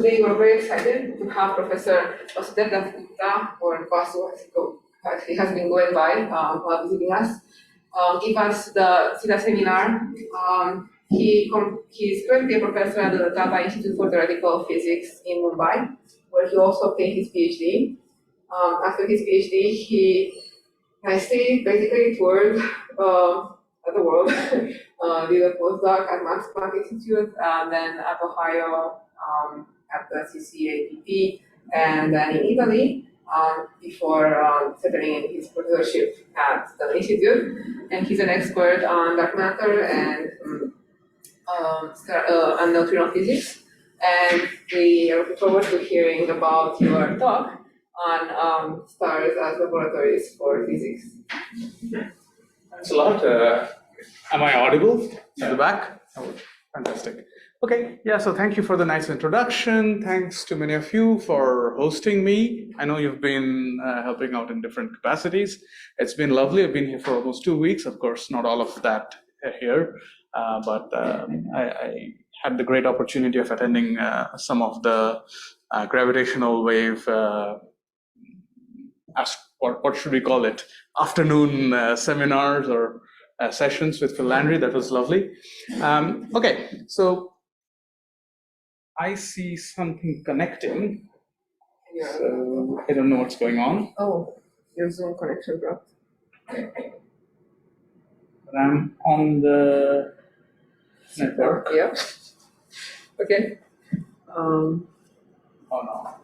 today we're very excited to have Professor Basudeb or Basu, as he has been going by while visiting us, give us the CITA seminar. He's currently a professor at the Tata Institute for Theoretical Physics in Mumbai, where he also obtained his PhD. After his PhD, he nicely basically toured the world, did a postdoc at Max Planck Institute, and then at Ohio at the CCAPP, and then in Italy before settling in his professorship at the institute. And he's an expert on dark matter and neutrino physics. And we are looking forward to hearing about your talk on stars as laboratories for physics. Thanks a lot. Am I audible at the back? Oh, fantastic. Okay, yeah, so thank you for the nice introduction. Thanks to many of you for hosting me. I know you've been helping out in different capacities. It's been lovely. I've been here for almost 2 weeks. Of course, not all of that here, but I had the great opportunity of attending some of the gravitational wave, what should we call it, afternoon seminars or sessions with Phil Landry. That was lovely. Okay, so I see something connecting. So I don't know what's going on. Oh, your Zoom connection dropped. But I'm on the network. Yeah. Okay. Oh no.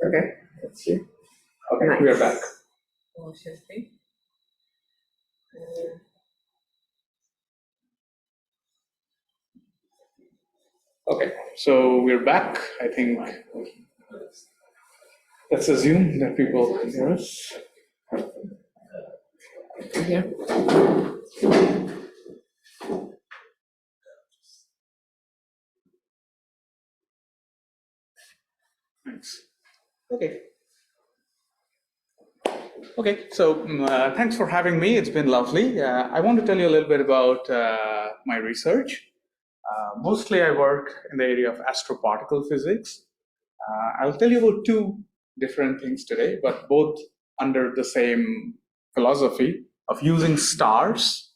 Okay, let's see. Okay, Nice. we are back. Oh, interesting. Okay, so we're back. I think let's assume that people can hear us. Yeah. Thanks. Okay. Okay, so thanks for having me. It's been lovely. I want to tell you a little bit about my research. Mostly I work in the area of astroparticle physics. I'll tell you about two different things today, but both under the same philosophy of using stars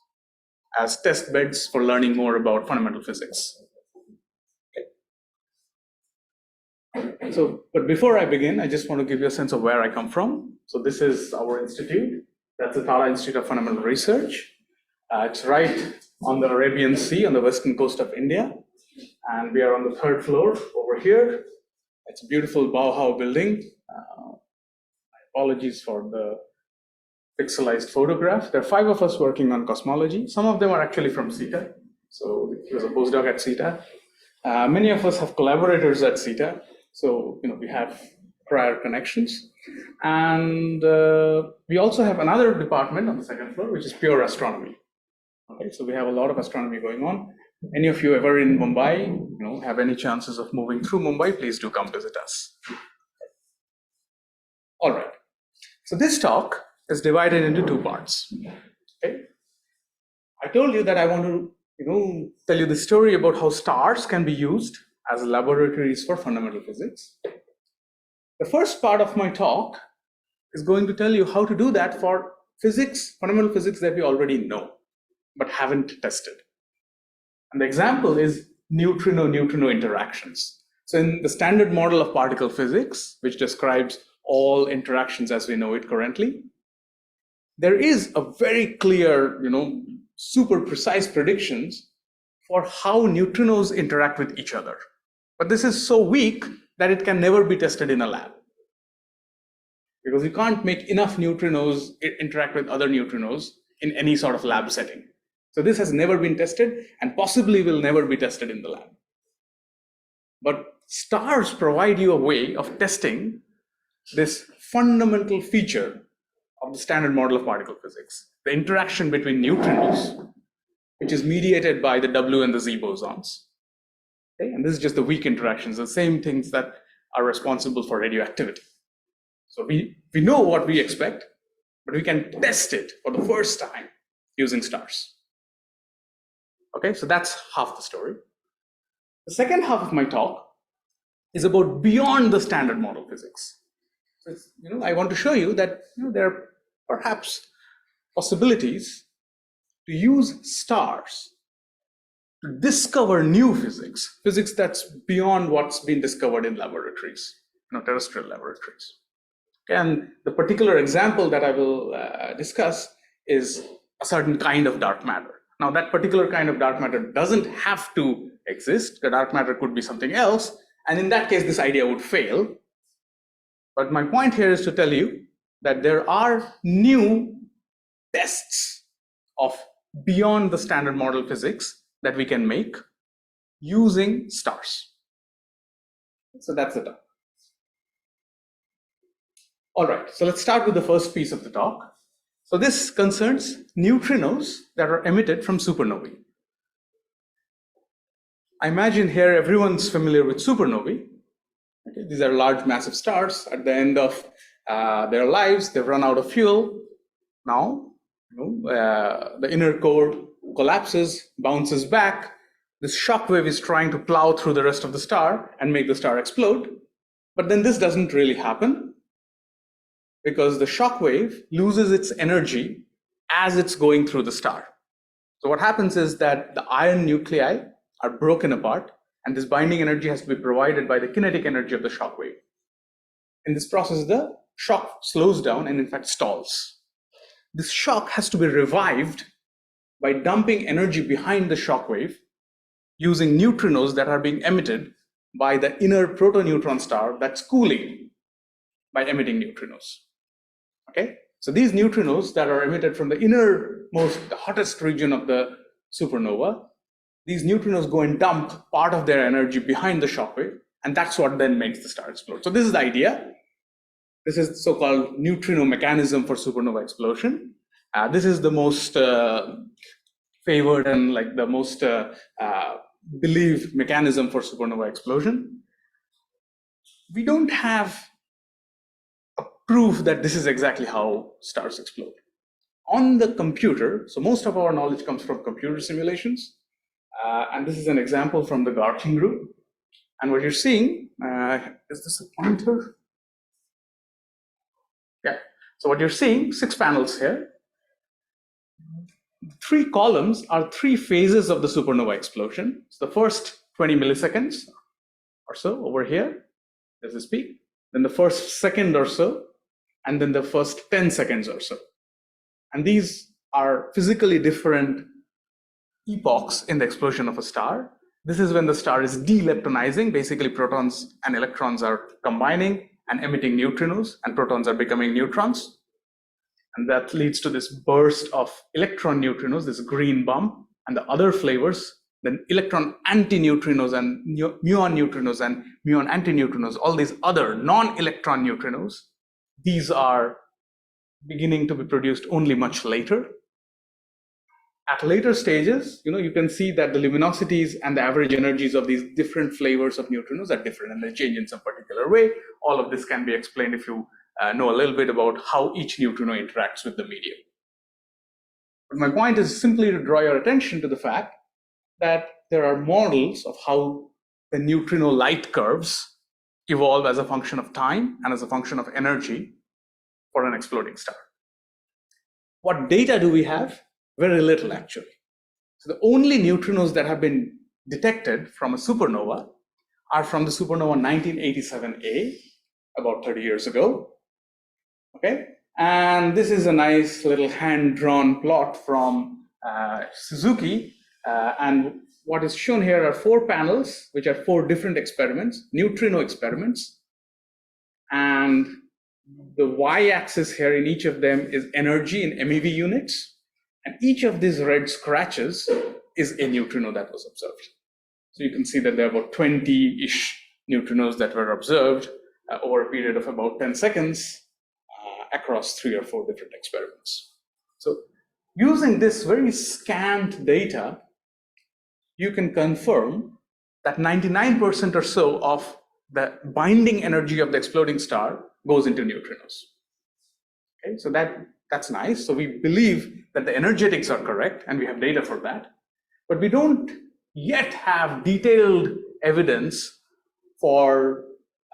as test beds for learning more about fundamental physics. Okay. So, but before I begin, I just want to give you a sense of where I come from. So this is our institute. That's the Tata Institute of Fundamental Research. It's right on the Arabian Sea on the western coast of India. And we are on the 3rd floor over here. It's a beautiful Bauhaus building. Apologies for the pixelized photograph. There are 5 of us working on cosmology. Some of them are actually from CITA. So he was a postdoc at CITA. Many of us have collaborators at CITA. So we have prior connections. And we also have another department on the 2nd floor, which is pure astronomy. Okay, so we have a lot of astronomy going on. Any of you ever in Mumbai, have any chances of moving through Mumbai, please do come visit us. All right. So this talk is divided into 2 parts. Okay. I told you that I want to, tell you the story about how stars can be used as laboratories for fundamental physics. The first part of my talk is going to tell you how to do that for physics, fundamental physics that we already know, but haven't tested. And the example is neutrino-neutrino interactions. So in the standard model of particle physics, which describes all interactions as we know it currently, there is a very clear, super precise predictions for how neutrinos interact with each other. But this is so weak that it can never be tested in a lab. Because you can't make enough neutrinos interact with other neutrinos in any sort of lab setting. So this has never been tested and possibly will never be tested in the lab. But stars provide you a way of testing this fundamental feature of the standard model of particle physics, the interaction between neutrinos, which is mediated by the W and the Z bosons. Okay? And this is just the weak interactions, the same things that are responsible for radioactivity. So we know what we expect, but we can test it for the first time using stars. Okay, so that's half the story. The second half of my talk is about beyond the standard model physics. So I want to show you that there are perhaps possibilities to use stars to discover new physics, physics that's beyond what's been discovered in laboratories, terrestrial laboratories. And the particular example that I will discuss is a certain kind of dark matter. Now, that particular kind of dark matter doesn't have to exist. The dark matter could be something else. And in that case, this idea would fail. But my point here is to tell you that there are new tests of beyond the standard model physics that we can make using stars. So that's the talk. All right, so let's start with the first piece of the talk. So this concerns neutrinos that are emitted from supernovae. I imagine here everyone's familiar with supernovae. Okay, these are large, massive stars. At the end of their lives, they've run out of fuel. Now, the inner core collapses, bounces back. This shock wave is trying to plow through the rest of the star and make the star explode. But then this doesn't really happen because the shock wave loses its energy as it's going through the star. So what happens is that the iron nuclei are broken apart, and this binding energy has to be provided by the kinetic energy of the shock wave. In this process, the shock slows down and in fact stalls. This shock has to be revived by dumping energy behind the shock wave using neutrinos that are being emitted by the inner protoneutron star that's cooling by emitting neutrinos. Okay, so these neutrinos that are emitted from the innermost, the hottest region of the supernova, these neutrinos go and dump part of their energy behind the shock wave, and that's what then makes the star explode. So this is the idea. This is so-called neutrino mechanism for supernova explosion. This is the most favored and like the most believed mechanism for supernova explosion. We don't have a proof that this is exactly how stars explode. On the computer, so most of our knowledge comes from computer simulations, and this is an example from the Garching group. And what you're seeing, is this a pointer? Yeah, so what you're seeing, 6 panels here. 3 columns are 3 phases of the supernova explosion. So the first 20 milliseconds or so over here, there's this peak, then the first second or so, and then the first 10 seconds or so. And these are physically different epochs in the explosion of a star. This is when the star is de-leptonizing. Basically, protons and electrons are combining and emitting neutrinos, and protons are becoming neutrons. And that leads to this burst of electron neutrinos, this green bump, and the other flavors, then electron antineutrinos and muon neutrinos and muon antineutrinos, all these other non-electron neutrinos, these are beginning to be produced only much later. At later stages, you can see that the luminosities and the average energies of these different flavors of neutrinos are different, and they change in some particular way. All of this can be explained if you know a little bit about how each neutrino interacts with the medium. But my point is simply to draw your attention to the fact that there are models of how the neutrino light curves evolve as a function of time and as a function of energy for an exploding star. What data do we have? Very little, actually. So the only neutrinos that have been detected from a supernova are from the supernova 1987A, about 30 years ago. Okay, and this is a nice little hand-drawn plot from Suzuki, and what is shown here are 4 panels, which are 4 different experiments, neutrino experiments, and the y-axis here in each of them is energy in MeV units, and each of these red scratches is a neutrino that was observed. So you can see that there are about 20-ish neutrinos that were observed over a period of about 10 seconds across 3 or 4 different experiments. So using this very scant data, you can confirm that 99% or so of the binding energy of the exploding star goes into neutrinos. Okay, so that's nice. So we believe that the energetics are correct, and we have data for that. But we don't yet have detailed evidence for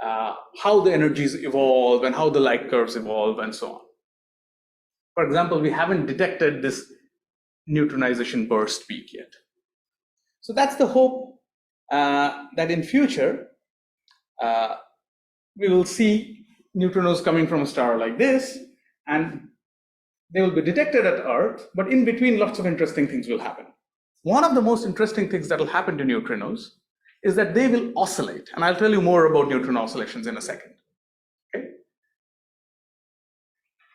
how the energies evolve and how the light curves evolve and so on. For example, we haven't detected this neutronization burst peak yet. So that's the hope that in future, we will see neutrinos coming from a star like this, and they will be detected at Earth, but in between, lots of interesting things will happen. One of the most interesting things that will happen to neutrinos is that they will oscillate, and I'll tell you more about neutron oscillations in a second. Okay?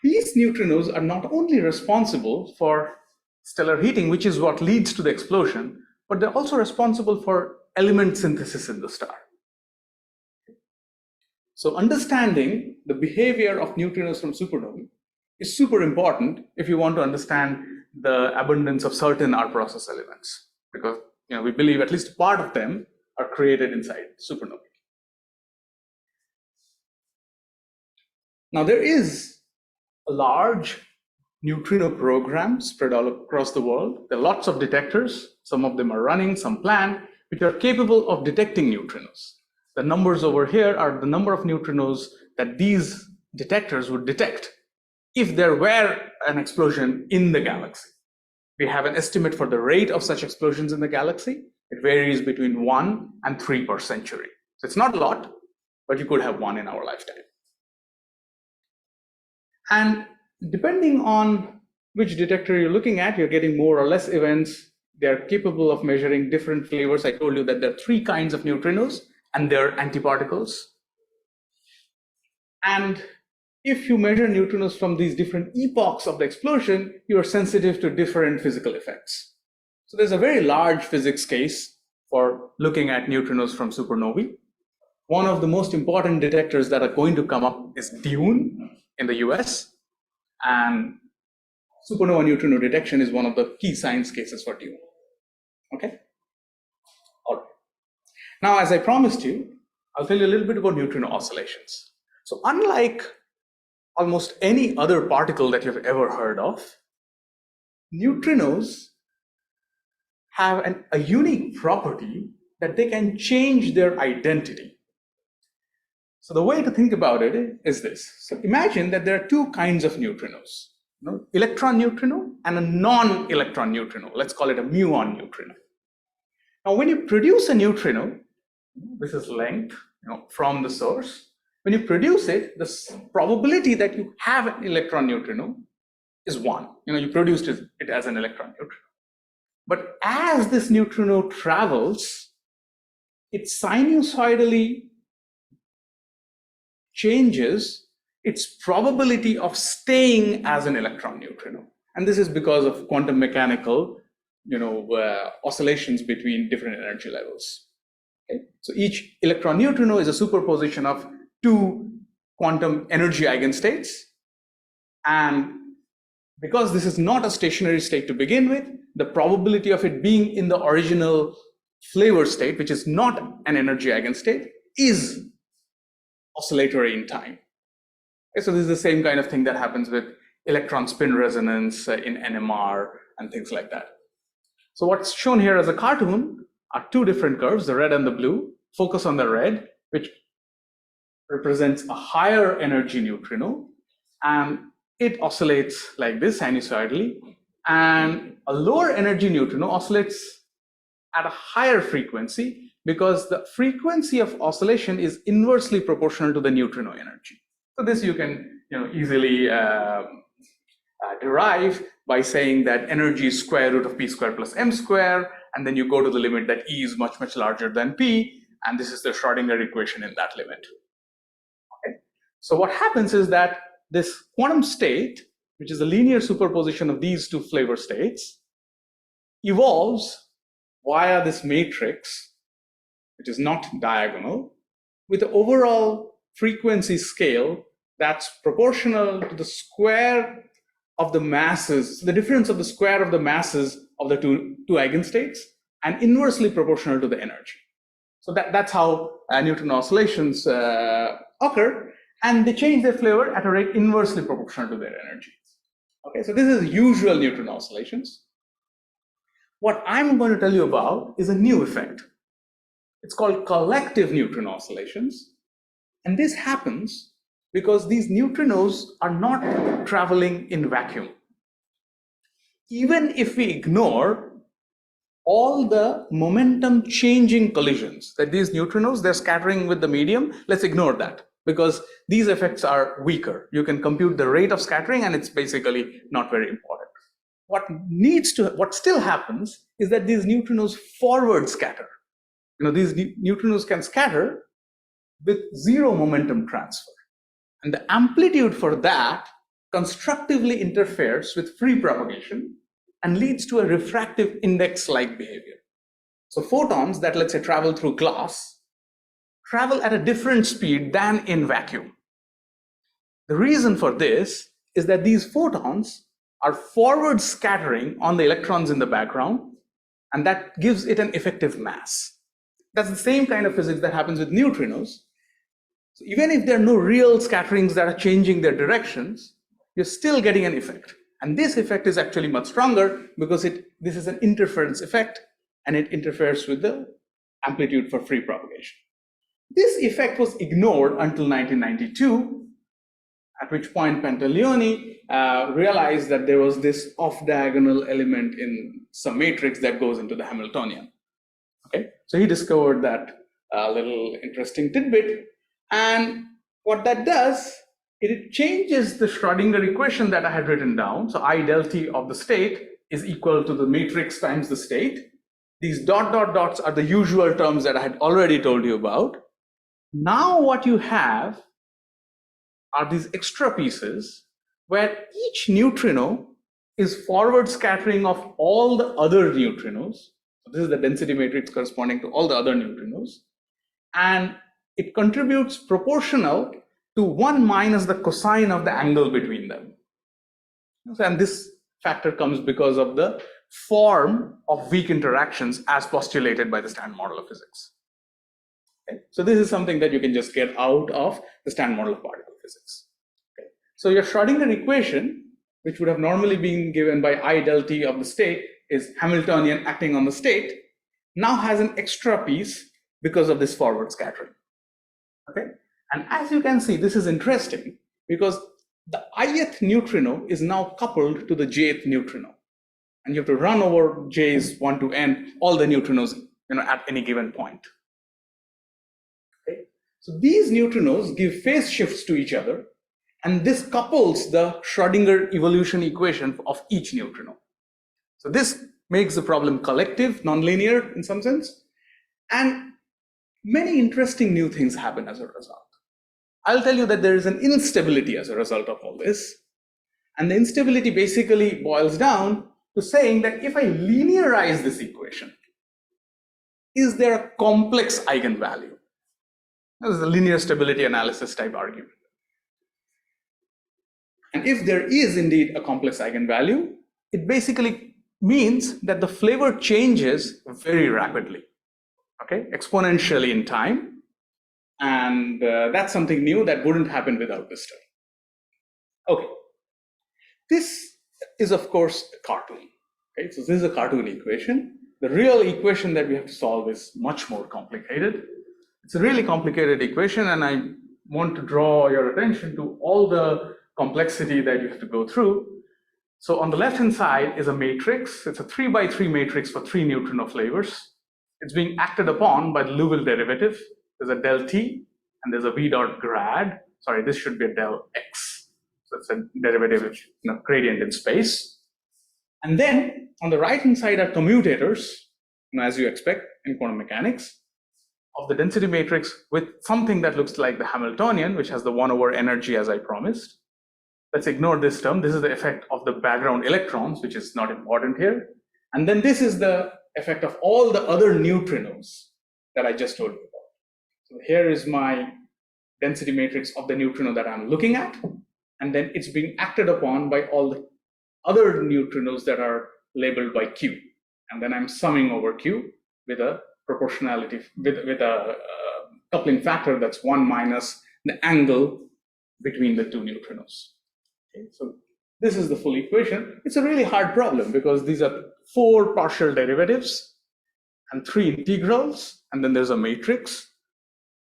These neutrinos are not only responsible for stellar heating, which is what leads to the explosion, but they're also responsible for element synthesis in the star. So understanding the behavior of neutrinos from supernovae is super important if you want to understand the abundance of certain R process elements, because we believe at least part of them are created inside supernovae. Now there is a large neutrino program spread all across the world. There are lots of detectors. Some of them are running, some planned, which are capable of detecting neutrinos. The numbers over here are the number of neutrinos that these detectors would detect if there were an explosion in the galaxy. We have an estimate for the rate of such explosions in the galaxy. It varies between 1 and 3 per century. So it's not a lot, but you could have one in our lifetime. And depending on which detector you're looking at, you're getting more or less events. They're capable of measuring different flavors. I told you that there are 3 kinds of neutrinos, and they're antiparticles. And if you measure neutrinos from these different epochs of the explosion, you are sensitive to different physical effects. So there's a very large physics case for looking at neutrinos from supernovae. One of the most important detectors that are going to come up is DUNE in the US, and supernova neutrino detection is one of the key science cases for DUNE. Okay? All right. Now, as I promised you, I'll tell you a little bit about neutrino oscillations. So unlike almost any other particle that you've ever heard of, neutrinos have a unique property that they can change their identity. So the way to think about it is this. So imagine that there are 2 kinds of neutrinos, electron neutrino and a non-electron neutrino. Let's call it a muon neutrino. Now, when you produce a neutrino, this is length from the source. When you produce it, the probability that you have an electron neutrino is 1. You produced it as an electron neutrino. But as this neutrino travels, it sinusoidally changes its probability of staying as an electron neutrino. And this is because of quantum mechanical oscillations between different energy levels. Okay? So each electron neutrino is a superposition of 2 quantum energy eigenstates. And because this is not a stationary state to begin with, the probability of it being in the original flavor state, which is not an energy eigenstate, is oscillatory in time. Okay, so this is the same kind of thing that happens with electron spin resonance in NMR and things like that. So what's shown here as a cartoon are 2 different curves, the red and the blue. Focus on the red, which represents a higher energy neutrino, and it oscillates like this sinusoidally, and a lower energy neutrino oscillates at a higher frequency because the frequency of oscillation is inversely proportional to the neutrino energy. So this you can easily derive by saying that energy is square root of p squared plus m squared, and then you go to the limit that E is much, much larger than P, and this is the Schrodinger equation in that limit. Okay? So what happens is that this quantum state, which is a linear superposition of these 2 flavor states, evolves via this matrix, which is not diagonal, with an overall frequency scale that's proportional to the square of the masses, the difference of the square of the masses of the two eigenstates, and inversely proportional to the energy. So that's how neutrino oscillations occur, and they change their flavor at a rate inversely proportional to their energy. Okay, so this is usual neutrino oscillations. What I'm going to tell you about is a new effect. It's called collective neutrino oscillations. And this happens because these neutrinos are not traveling in vacuum. Even if we ignore all the momentum changing collisions that these neutrinos, they're scattering with the medium, let's ignore that because these effects are weaker. You can compute the rate of scattering and it's basically not very important. What still happens is that these neutrinos forward scatter. These neutrinos can scatter with zero momentum transfer. And the amplitude for that constructively interferes with free propagation and leads to a refractive index-like behavior. So photons that, let's say, travel through glass travel at a different speed than in vacuum. The reason for this is that these photons are forward scattering on the electrons in the background, and that gives it an effective mass. That's the same kind of physics that happens with neutrinos. So even if there are no real scatterings that are changing their directions, you're still getting an effect. And this effect is actually much stronger because this is an interference effect and it interferes with the amplitude for free propagation. This effect was ignored until 1992, at which point Pantaleoni realized that there was this off-diagonal element in some matrix that goes into the Hamiltonian. Okay, so he discovered that little interesting tidbit, and what that does, it changes the Schrodinger equation that I had written down. So I del T of the state is equal to the matrix times the state. These dot dot dots are the usual terms that I had already told you about. Now what you have are these extra pieces where each neutrino is forward scattering of all the other neutrinos. So this is the density matrix corresponding to all the other neutrinos. And it contributes proportional to 1 minus the cosine of the angle between them. And this factor comes because of the form of weak interactions as postulated by the Standard model of physics. Okay? So this is something that you can just get out of the Standard model of particle physics. Okay? So your Schrodinger equation, which would have normally been given by I del T of the state, is Hamiltonian acting on the state, now has an extra piece because of this forward scattering. Okay? And as you can see, this is interesting because the ith neutrino is now coupled to the jth neutrino. And you have to run over j's 1 to n, all the neutrinos at any given point. Okay? So these neutrinos give phase shifts to each other, and this couples the Schrodinger evolution equation of each neutrino. So this makes the problem collective, nonlinear in some sense, and many interesting new things happen as a result. I'll tell you that there is an instability as a result of all this. And the instability basically boils down to saying that if I linearize this equation, is there a complex eigenvalue? This is a linear stability analysis type argument. And if there is indeed a complex eigenvalue, it basically means that the flavor changes very rapidly, okay, exponentially in time. And that's something new that wouldn't happen without this study. Okay, this is of course a cartoon. Okay, so this is a cartoon equation. The real equation that we have to solve is much more complicated. It's a really complicated equation, and I want to draw your attention to all the complexity that you have to go through. So on the left-hand side is a matrix. It's a 3 by 3 matrix for 3 neutrino flavors. It's being acted upon by the Liouville derivative. There's a del T, and there's a V dot grad. Sorry, this should be a del X. So it's a derivative, gradient in space. And then on the right-hand side are commutators, as you expect in quantum mechanics, of the density matrix with something that looks like the Hamiltonian, which has the 1 over energy as I promised. Let's ignore this term. This is the effect of the background electrons, which is not important here. And then this is the effect of all the other neutrinos that I just told you about. So here is my density matrix of the neutrino that I'm looking at, and then it's being acted upon by all the other neutrinos that are labeled by Q. And then I'm summing over Q with a proportionality, with a coupling factor that's 1 minus the angle between the 2 neutrinos. Okay, so this is the full equation. It's a really hard problem because these are 4 partial derivatives, and 3 integrals, and then there's a matrix.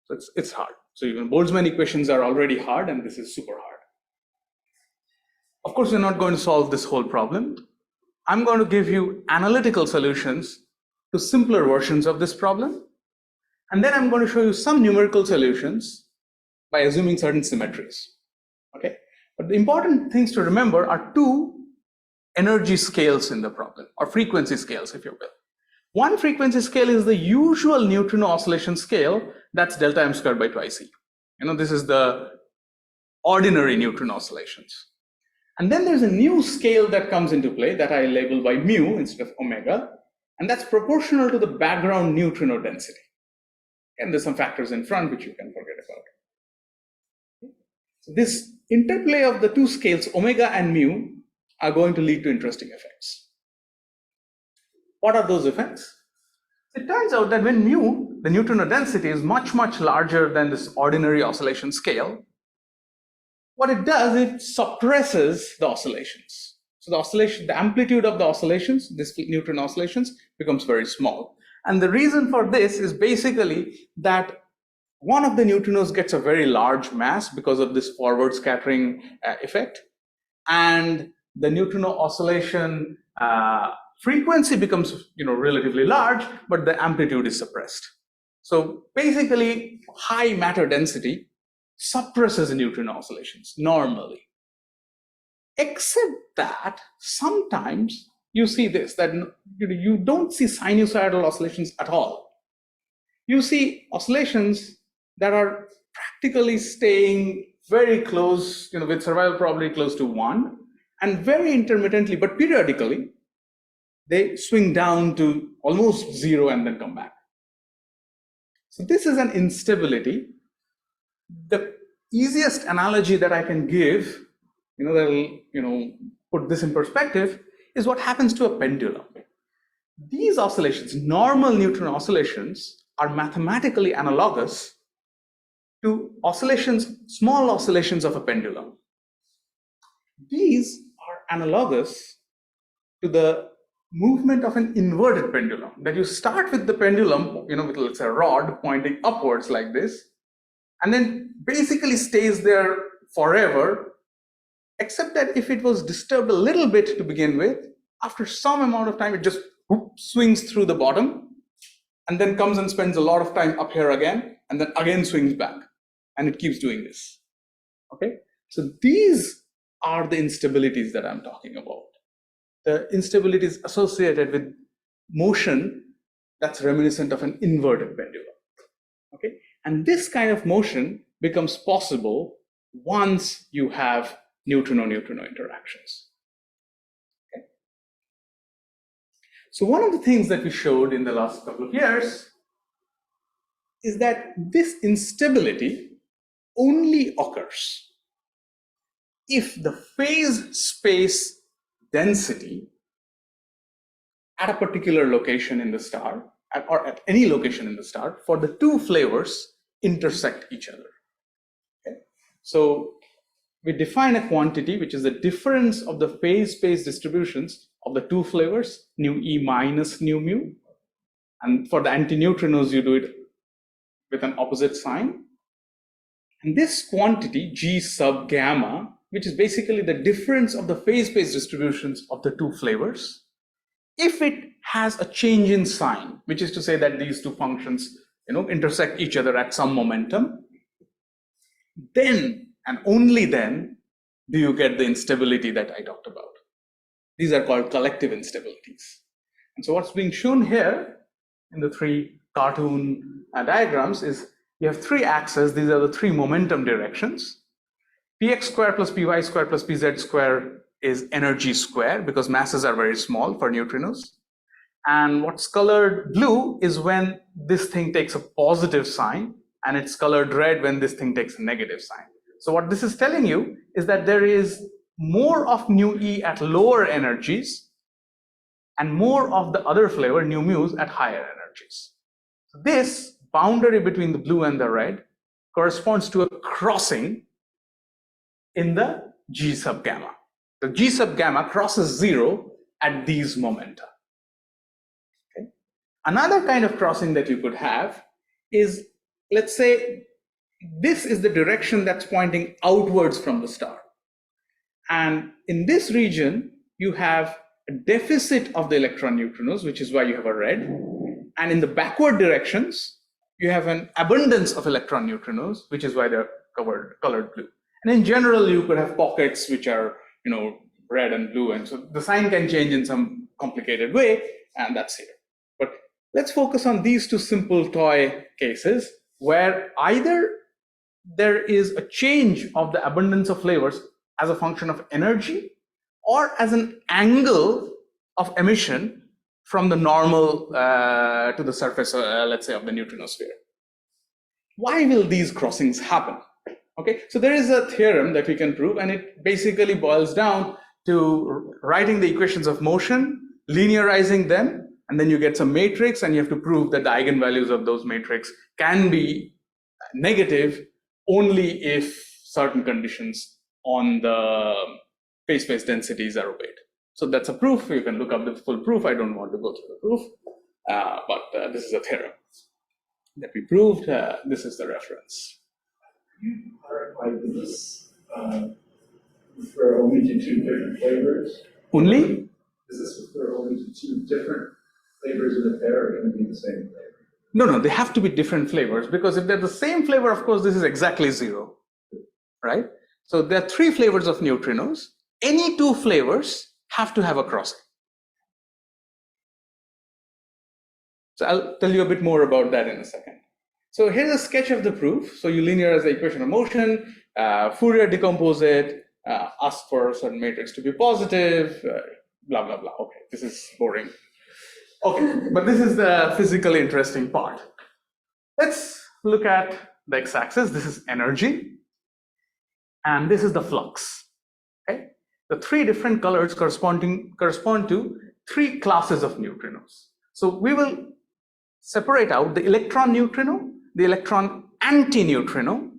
So it's hard. So even Boltzmann equations are already hard, and this is super hard. Of course, we're not going to solve this whole problem. I'm going to give you analytical solutions to simpler versions of this problem. And then I'm going to show you some numerical solutions by assuming certain symmetries. Okay? But the important things to remember are 2 energy scales in the problem, or frequency scales, if you will. One frequency scale is the usual neutrino oscillation scale, that's delta m squared by twice e. This is the ordinary neutrino oscillations. And then there's a new scale that comes into play that I label by mu instead of omega, and that's proportional to the background neutrino density. And there's some factors in front which you can forget about. So this interplay of the 2 scales, omega and mu, are going to lead to interesting effects. What are those effects? It turns out that when mu, the neutrino density, is much, much larger than this ordinary oscillation scale, what it does, it suppresses the oscillations. So the amplitude of the oscillations, this neutrino oscillations, becomes very small. And the reason for this is basically that one of the neutrinos gets a very large mass because of this forward scattering effect, and the neutrino oscillation frequency becomes relatively large, but the amplitude is suppressed. So basically, high matter density suppresses neutrino oscillations normally. Except that sometimes you see this, that you don't see sinusoidal oscillations at all. You see oscillations that are practically staying very close, with survival probability close to 1, and very intermittently, but periodically, they swing down to almost 0 and then come back. So this is an instability. The easiest analogy that I can give, that'll put this in perspective, is what happens to a pendulum. These oscillations, normal neutrino oscillations, are mathematically analogous to small oscillations of a pendulum. These are analogous to the movement of an inverted pendulum, that you start with the pendulum, with, let's say, a rod pointing upwards like this, and then basically stays there forever, except that if it was disturbed a little bit to begin with, after some amount of time, it just swings through the bottom, and then comes and spends a lot of time up here again, and then again swings back, and it keeps doing this. Okay? So these are the instabilities that I'm talking about. The instabilities associated with motion that's reminiscent of an inverted pendulum. Okay? And this kind of motion becomes possible once you have neutrino-neutrino interactions. Okay? So one of the things that we showed in the last couple of years is that this instability only occurs if the phase space density at a particular location in the star, or at any location in the star, for the 2 flavors intersect each other. Okay? So we define a quantity which is the difference of the phase space distributions of the 2 flavors, nu e minus nu mu. And for the antineutrinos, you do it with an opposite sign. And this quantity, G sub gamma, which is basically the difference of the phase space distributions of the 2 flavors, if it has a change in sign, which is to say that these 2 functions intersect each other at some momentum, then and only then do you get the instability that I talked about. These are called collective instabilities. And so what's being shown here in the 3 cartoon diagrams is you have 3 axes. These are the 3 momentum directions. Px square plus py square plus pz square is energy square, because masses are very small for neutrinos. And what's colored blue is when this thing takes a positive sign, and it's colored red when this thing takes a negative sign. So what this is telling you is that there is more of nu e at lower energies and more of the other flavor, nu mu's, at higher energies. So this boundary between the blue and the red corresponds to a crossing in the G sub gamma. The G sub gamma crosses 0 at these momenta. Okay? Another kind of crossing that you could have is, let's say, this is the direction that's pointing outwards from the star. And in this region, you have a deficit of the electron neutrinos, which is why you have a red. And in the backward directions, you have an abundance of electron neutrinos, which is why they're colored blue. And in general, you could have pockets which are, red and blue. And so the sign can change in some complicated way, and that's here. But let's focus on these two simple toy cases where either there is a change of the abundance of flavors as a function of energy or as an angle of emission from the normal to the surface, let's say, of the neutrinosphere. Why will these crossings happen? Okay, so there is a theorem that we can prove, and it basically boils down to writing the equations of motion, linearizing them, and then you get some matrix, and you have to prove that the eigenvalues of those matrix can be negative only if certain conditions on the phase space densities are obeyed. So that's a proof. You can look up the full proof. I don't want to go through the proof, but this is a theorem that we proved. This is the reference. Can you clarify this? Refer only to two different flavors? Only? Does this refer only to two different flavors in a pair, or can it be the same flavor? No, they have to be different flavors, because if they're the same flavor, of course, this is exactly zero, right? So there are three flavors of neutrinos. Any two flavors have to have a crossing. So I'll tell you a bit more about that in a second. So here's a sketch of the proof. So you linearize the equation of motion, Fourier decompose it, ask for a certain matrix to be positive, blah, blah, blah. Okay, this is boring. Okay, but this is the physically interesting part. Let's look at the x-axis. This is energy, and this is the flux. Okay, the three different colors correspond to three classes of neutrinos. So we will separate out the electron neutrino, the electron antineutrino,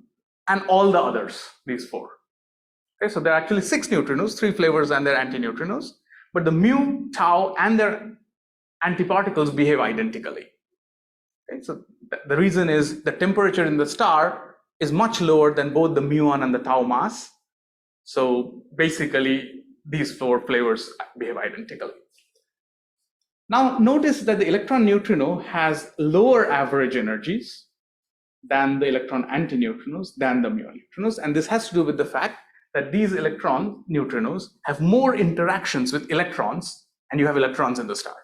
and all the others, these four. Okay, so there are actually 6 neutrinos, 3 flavors and their antineutrinos, but the mu, tau, and their antiparticles behave identically. Okay, so the reason is the temperature in the star is much lower than both the muon and the tau mass. So basically, these 4 flavors behave identically. Now notice that the electron neutrino has lower average energies than the electron antineutrinos, than the muon neutrinos, and this has to do with the fact that these electron neutrinos have more interactions with electrons, and you have electrons in the star.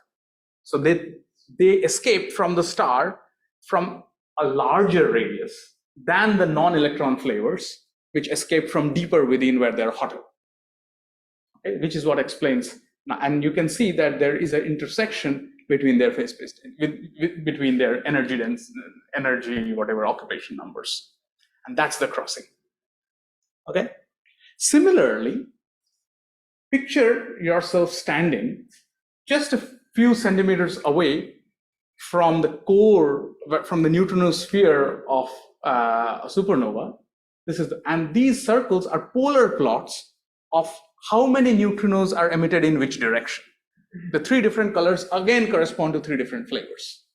So they escape from the star from a larger radius than the non-electron flavors, which escape from deeper within where they're hotter. Okay, which is what explains. And you can see that there is an intersection between their phase space, between their energy whatever occupation numbers, and that's the crossing. Okay. Similarly, picture yourself standing just a few centimeters away from the core, from the neutrinosphere of a supernova. And these circles are polar plots of how many neutrinos are emitted in which direction. The 3 different colors again correspond to 3 different flavors.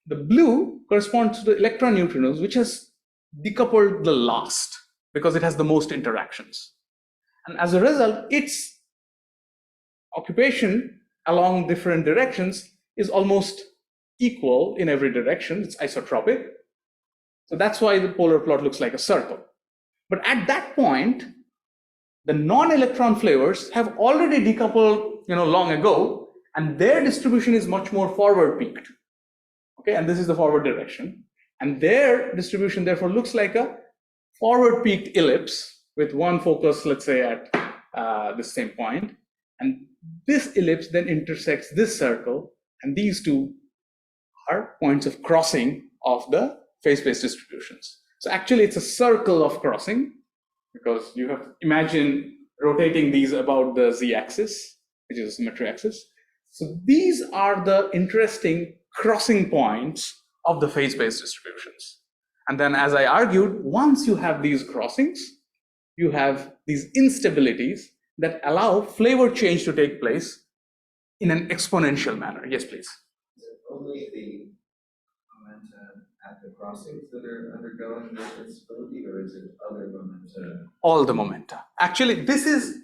The blue corresponds to the electron neutrinos, which has decoupled the last because it has the most interactions. And as a result, its occupation along different directions is almost equal in every direction. It's isotropic. So that's why the polar plot looks like a circle. But at that point, the non-electron flavors have already decoupled, long ago, and their distribution is much more forward peaked. Okay, and this is the forward direction. And their distribution therefore looks like a forward peaked ellipse with one focus, let's say, at the same point. And this ellipse then intersects this circle, and these two are points of crossing of the phase space distributions. So actually it's a circle of crossing, because you have to imagine rotating these about the z-axis, which is a symmetry axis. So these are the interesting crossing points of the phase space distributions. And then, as I argued, once you have these crossings, you have these instabilities that allow flavor change to take place in an exponential manner. Yes, please. Is it only only the momenta at the crossings that are undergoing this instability, or is it other momenta? All the momenta. Actually, this is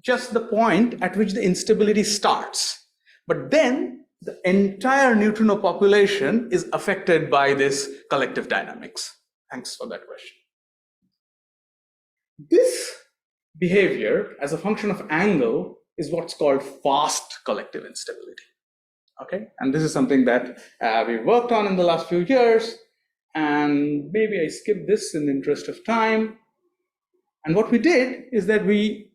just the point at which the instability starts. But then the entire neutrino population is affected by this collective dynamics. Thanks for that question. This behavior as a function of angle is what's called fast collective instability. Okay, and this is something that we've worked on in the last few years, and maybe I skipped this in the interest of time. And what we did is that we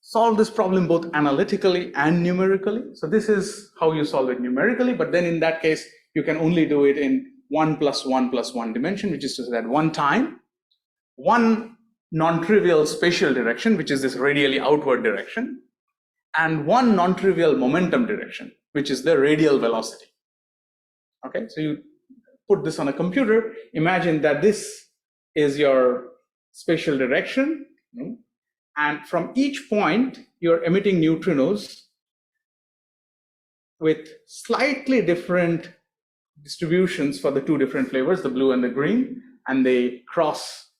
solved this problem both analytically and numerically. So this is how you solve it numerically, but then in that case, you can only do it in 1 + 1 + 1 dimension, which is to say that one time, one non-trivial spatial direction, which is this radially outward direction, and one non-trivial momentum direction, which is the radial velocity. Okay, so you put this on a computer, imagine that this is your spatial direction, and from each point, you're emitting neutrinos with slightly different distributions for the two different flavors, the blue and the green, and they cross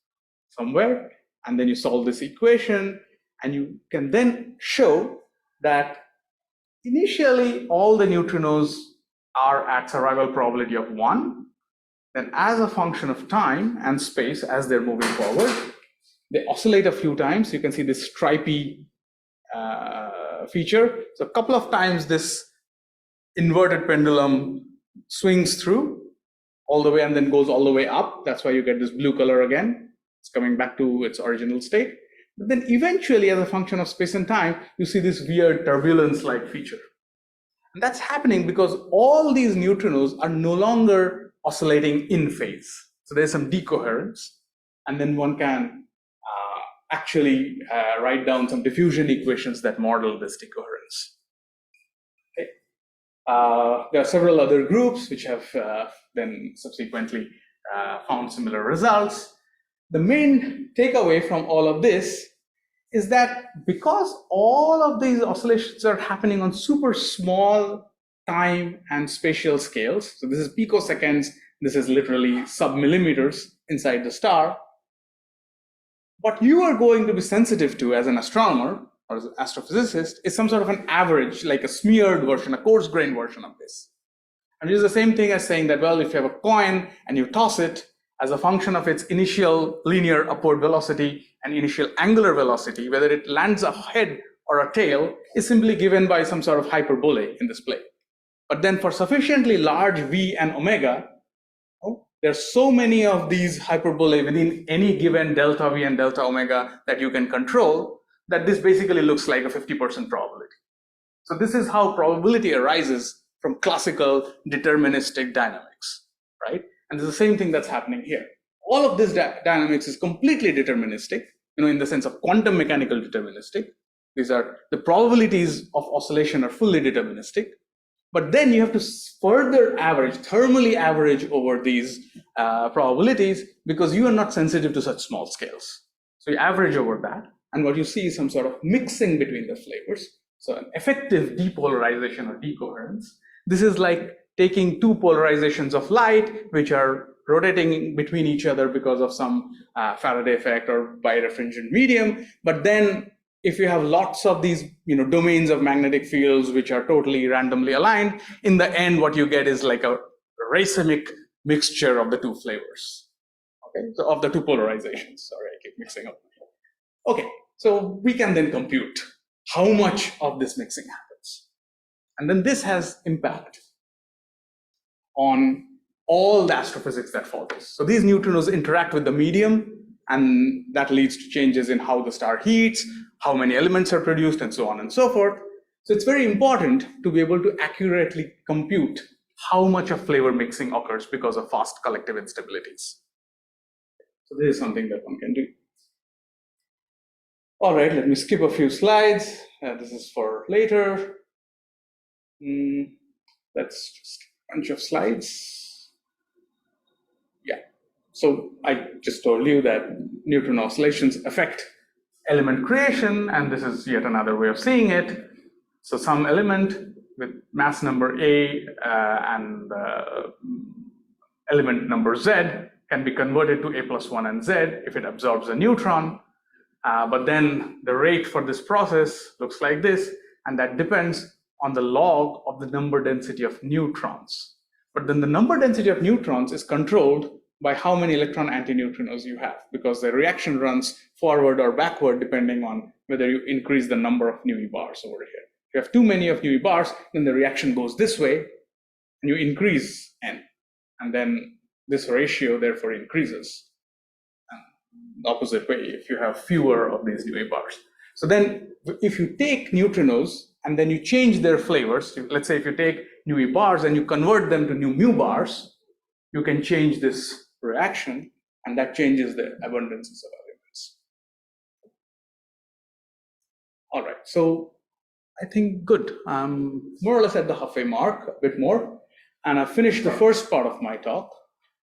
somewhere, and then you solve this equation, and you can then show that initially all the neutrinos are at survival probability of 1. Then as a function of time and space, as they're moving forward, they oscillate a few times. You can see this stripy feature. So a couple of times this inverted pendulum swings through all the way and then goes all the way up. That's why you get this blue color again. It's coming back to its original state. But then eventually, as a function of space and time, you see this weird turbulence-like feature. And that's happening because all these neutrinos are no longer oscillating in phase. So there's some decoherence. And then one can actually write down some diffusion equations that model this decoherence. Okay. There are several other groups which have then subsequently found similar results. The main takeaway from all of this is that because all of these oscillations are happening on super small time and spatial scales, so this is picoseconds, this is literally sub-millimeters inside the star, what you are going to be sensitive to as an astronomer or as an astrophysicist is some sort of an average, like a smeared version, a coarse-grained version of this. And it is the same thing as saying that, well, if you have a coin and you toss it, as a function of its initial linear upward velocity and initial angular velocity, whether it lands a head or a tail is simply given by some sort of hyperbole in this plane. But then for sufficiently large v and omega, there's so many of these hyperbolae within any given delta v and delta omega that you can control that this basically looks like a 50% probability. So this is how probability arises from classical deterministic dynamics, right? And it's the same thing that's happening here. All of this dynamics is completely deterministic, in the sense of quantum mechanical deterministic. These are the probabilities of oscillation are fully deterministic. But then you have to further average, thermally average over these probabilities because you are not sensitive to such small scales. So you average over that, and what you see is some sort of mixing between the flavors. So an effective depolarization or decoherence. This is like taking two polarizations of light, which are rotating between each other because of some Faraday effect or birefringent medium. But then if you have lots of these domains of magnetic fields which are totally randomly aligned, in the end what you get is like a racemic mixture of the two flavors. Okay, so of the two polarizations. Sorry, I keep mixing up. Okay, so we can then compute how much of this mixing happens. And then this has impact on all the astrophysics that follows. So these neutrinos interact with the medium, and that leads to changes in how the star heats, how many elements are produced, and so on and so forth. So it's very important to be able to accurately compute how much of flavor mixing occurs because of fast collective instabilities. So this is something that one can do. All right, let me skip a few slides. This is for later. That's just a bunch of slides. Yeah. So I just told you that neutron oscillations affect element creation, and this is yet another way of seeing it. So some element with mass number A and element number Z can be converted to A+1 and Z if it absorbs a neutron. But then the rate for this process looks like this, and that depends on the log of the number density of neutrons. But then the number density of neutrons is controlled by how many electron antineutrinos you have, because the reaction runs forward or backward depending on whether you increase the number of nu bars over here. If you have too many of nu bars, then the reaction goes this way, and you increase n, and then this ratio therefore increases. The opposite way if you have fewer of these nu bars. So then if you take neutrinos and then you change their flavors, let's say if you take nu bars and you convert them to nu mu bars, you can change this reaction, and that changes the abundances of elements. All right, so I think good. I'm more or less at the halfway mark, a bit more, and I've finished the first part of my talk.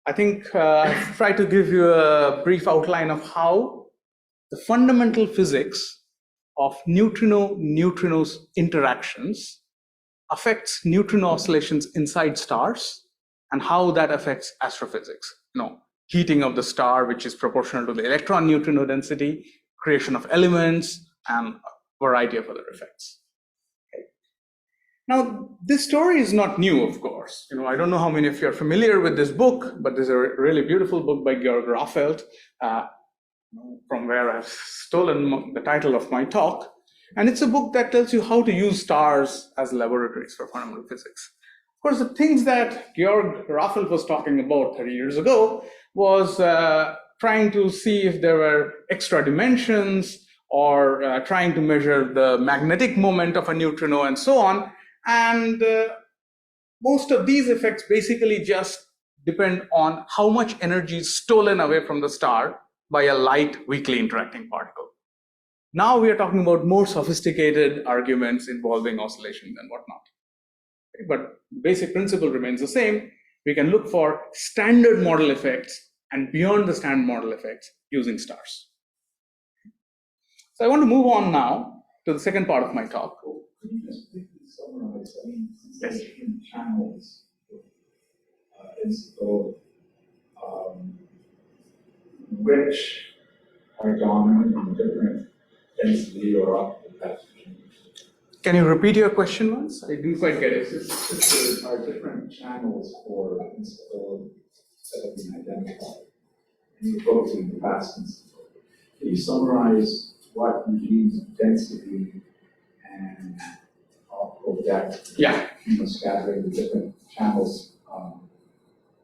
I think I've tried to give you a brief outline of how the fundamental physics of neutrino-neutrinos interactions affects neutrino oscillations inside stars and how that affects astrophysics. Heating of the star, which is proportional to the electron neutrino density, creation of elements, and a variety of other effects. Okay. Now, this story is not new, of course. I don't know how many of you are familiar with this book, but there's a really beautiful book by Georg Raffelt, from where I've stolen the title of my talk. And it's a book that tells you how to use stars as laboratories for fundamental physics. Of course, the things that Georg Raffelt was talking about 30 years ago was trying to see if there were extra dimensions, or trying to measure the magnetic moment of a neutrino and so on. And most of these effects basically just depend on how much energy is stolen away from the star by a light weakly interacting particle. Now we are talking about more sophisticated arguments involving oscillations and whatnot. But the basic principle remains the same. We can look for standard model effects and beyond the standard model effects using stars. So I want to move on now to the second part of my talk. Could you just briefly summarize, since Yes. there's different channels installed, which are dominant in different density or optical capacity? Can you repeat your question once? I didn't quite get it. Since there are different channels for instability that have been identified, and you're focusing on capacitance, can you summarize what regimes of density and optical depth, scattering the different channels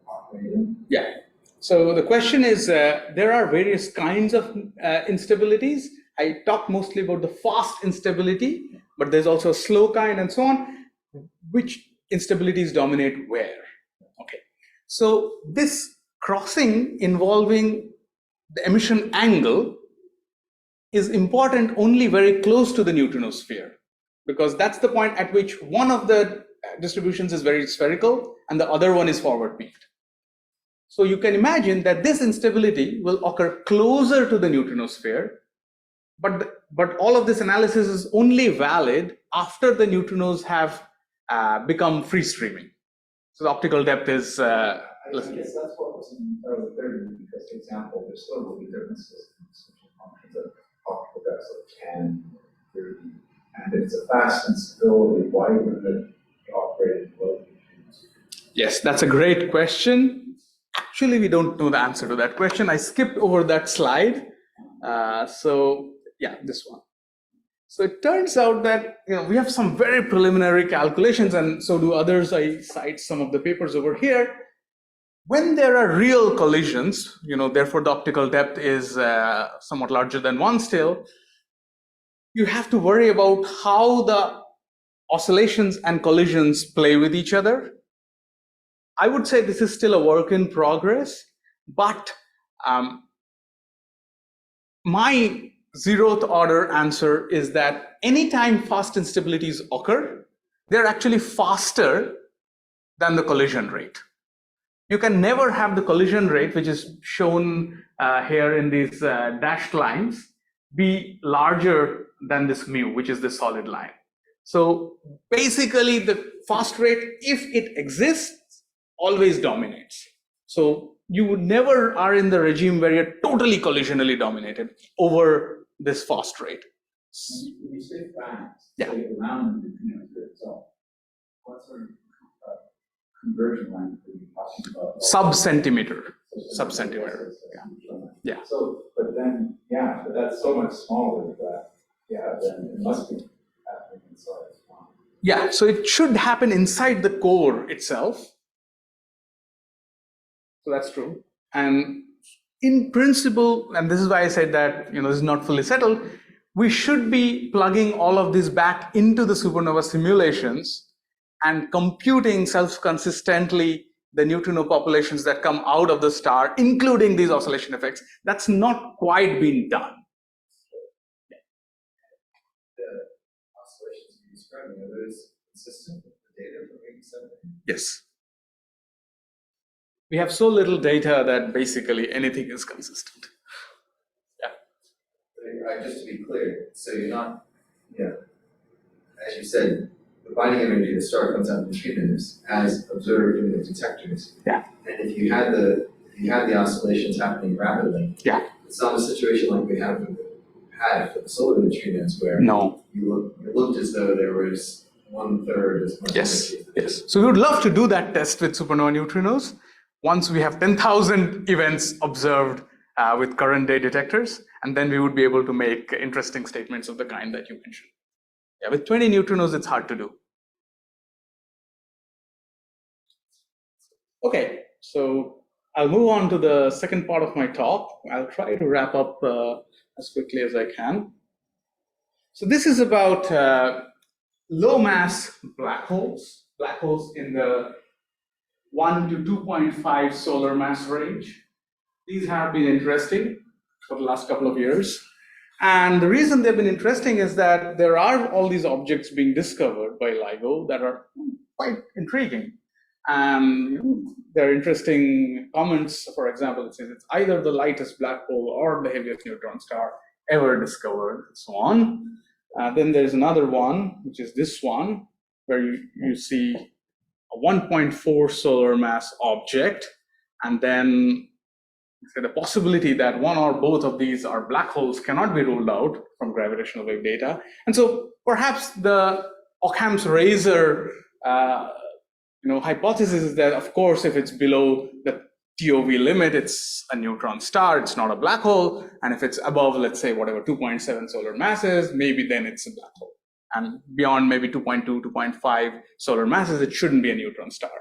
operate in? Yeah. So the question is, there are various kinds of instabilities. I talked mostly about the fast instability, but there's also a slow kind and so on. Which instabilities dominate where? Okay. So this crossing involving the emission angle is important only very close to the neutrino sphere, because that's the point at which one of the distributions is very spherical and the other one is forward peaked. So you can imagine that this instability will occur closer to the neutrino sphere, but all of this analysis is only valid after the neutrinos have become free streaming. So the optical depth is I guess that's what was entirely clear to me, because, for example, there still will be differences in switching functions of optical depths of 10, 30, and if it's a fast instability, why wouldn't it operate in both regions? Yes, that's a great question. Actually, we don't know the answer to that question. I skipped over that slide. So yeah, this one. So it turns out that we have some very preliminary calculations, and so do others. I cite some of the papers over here. When there are real collisions, therefore the optical depth is somewhat larger than 1 still, you have to worry about how the oscillations and collisions play with each other. I would say this is still a work in progress, but my zeroth order answer is that anytime fast instabilities occur, they're actually faster than the collision rate. You can never have the collision rate, which is shown here in these dashed lines, be larger than this mu, which is this solid line. So basically the fast rate, if it exists, always dominates. So you would never are in the regime where you're totally collisionally dominated over this fast rate. When you say fast, Yeah. say around the connector itself, what sort of conversion line are you talking about? Sub-centimeter. Sub-centimeter. Yeah. So, but then, yeah, but that's so much smaller that, yeah, then it must be happening inside. Yeah, so it should happen inside the core itself. So that's true. And in principle, and this is why I said that, this is not fully settled, we should be plugging all of this back into the supernova simulations and computing self-consistently the neutrino populations that come out of the star, including these oscillation effects. That's not quite been done. The oscillations you described, are those consistent with the data from 87? Yes. We have so little data that basically anything is consistent. Just to be clear, so you're not, as you said, the binding energy of the star comes out of the neutrinos as observed in the detectors. Yeah. And if you had the oscillations happening rapidly, yeah, it's not a situation like we had for the solar neutrinos where no, it looked as though there was 1/3 as much yes, energy. yes. So we would love to do that test with supernova neutrinos once we have 10,000 events observed with current day detectors, and then we would be able to make interesting statements of the kind that you mentioned. Yeah, with 20 neutrinos, it's hard to do. Okay, so I'll move on to the second part of my talk. I'll try to wrap up as quickly as I can. So this is about low mass black holes in the 1 to 2.5 solar mass range. These have been interesting for the last couple of years. And the reason they've been interesting is that there are all these objects being discovered by LIGO that are quite intriguing. And there are interesting comments. For example, it says it's either the lightest black hole or the heaviest neutron star ever discovered, and so on. Then there's another one, which is this one, where you see a 1.4 solar mass object, and then the possibility that one or both of these are black holes cannot be ruled out from gravitational wave data. And so perhaps the Occam's razor hypothesis is that, of course, if it's below the TOV limit, it's a neutron star, it's not a black hole. And if it's above, let's say, whatever 2.7 solar masses, maybe then it's a black hole. And beyond maybe 2.2, 2.5 solar masses, it shouldn't be a neutron star.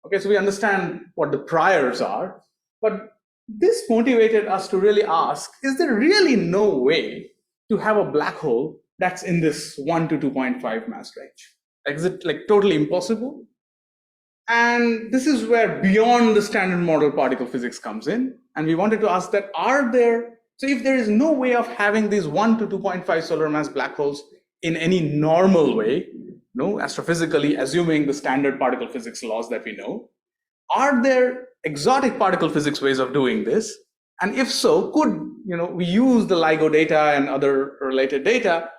Okay, so we understand what the priors are, but this motivated us to really ask, is there really no way to have a black hole that's in this 1 to 2.5 mass range? Is it like totally impossible? And this is where beyond the standard model particle physics comes in. And we wanted to ask that, so if there is no way of having these 1 to 2.5 solar mass black holes in any normal way, astrophysically, assuming the standard particle physics laws that we know, are there exotic particle physics ways of doing this? And if so, could we use the LIGO data and other related data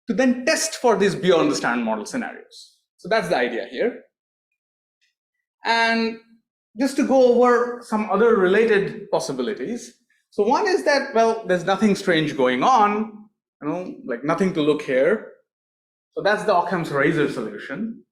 to then test for these beyond the standard model scenarios? So that's the idea here. And just to go over some other related possibilities. So one is that, well, there's nothing strange going on, like nothing to look here. So that's the Occam's razor solution.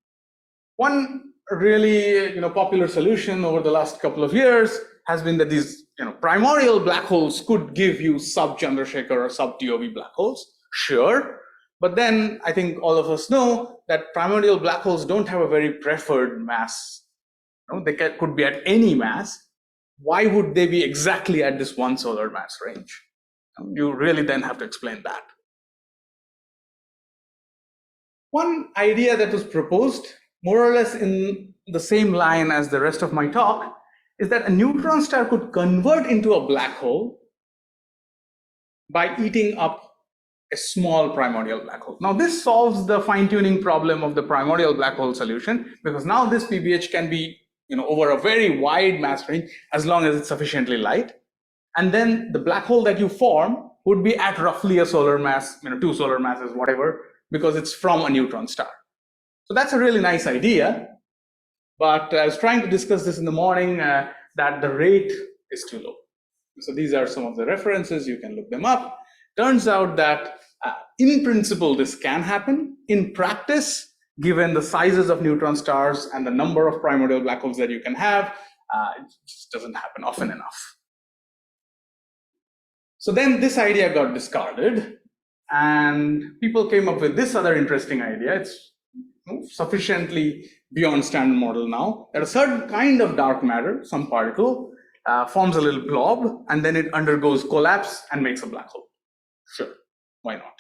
One really popular solution over the last couple of years has been that these primordial black holes could give you sub-Chandrasekhar or sub-TOV black holes. Sure. But then I think all of us know that primordial black holes don't have a very preferred mass. They could be at any mass. Why would they be exactly at this 1 solar mass range? You really then have to explain that. One idea that was proposed, more or less in the same line as the rest of my talk, is that a neutron star could convert into a black hole by eating up a small primordial black hole. Now this solves the fine-tuning problem of the primordial black hole solution, because now this PBH can be over a very wide mass range as long as it's sufficiently light. And then the black hole that you form would be at roughly a solar mass, 2 solar masses, whatever, because it's from a neutron star. So that's a really nice idea, but I was trying to discuss this in the morning that the rate is too low. So these are some of the references, you can look them up. Turns out that in principle this can happen. In practice, given the sizes of neutron stars and the number of primordial black holes that you can have, it just doesn't happen often enough. So then this idea got discarded, and people came up with this other interesting idea. It's sufficiently beyond standard model now, that a certain kind of dark matter, some particle, forms a little blob, and then it undergoes collapse and makes a black hole. Sure, why not?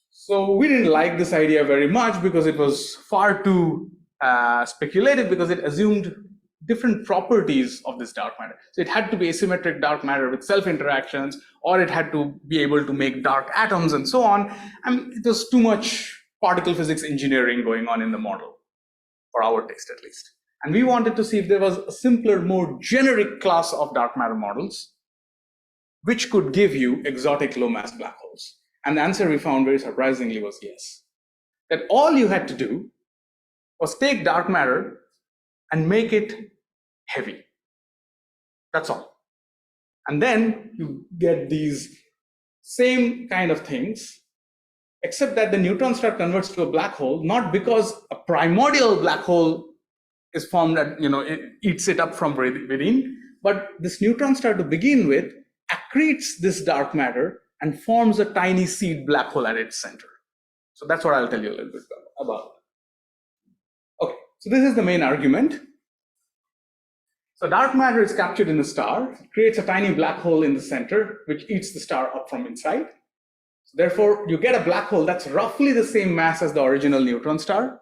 So we didn't like this idea very much because it was far too speculative, because it assumed different properties of this dark matter. So it had to be asymmetric dark matter with self-interactions, or it had to be able to make dark atoms and so on. And it was too much particle physics engineering going on in the model, for our taste at least. And we wanted to see if there was a simpler, more generic class of dark matter models which could give you exotic low mass black holes. And the answer we found very surprisingly was yes. That all you had to do was take dark matter and make it heavy. That's all. And then you get these same kind of things, except that the neutron star converts to a black hole, not because a primordial black hole is formed that it eats it up from within, but this neutron star to begin with accretes this dark matter and forms a tiny seed black hole at its center. So that's what I'll tell you a little bit about. Okay, so this is the main argument. So dark matter is captured in the star, creates a tiny black hole in the center, which eats the star up from inside. So therefore, you get a black hole that's roughly the same mass as the original neutron star.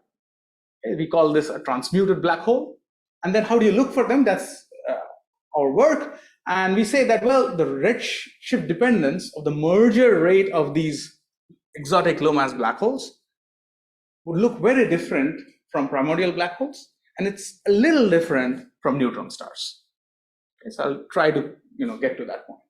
Okay, we call this a transmuted black hole. And then how do you look for them? That's our work. And we say that, well, the redshift dependence of the merger rate of these exotic low mass black holes would look very different from primordial black holes, and it's a little different from neutron stars. Okay, so I'll try to get to that point.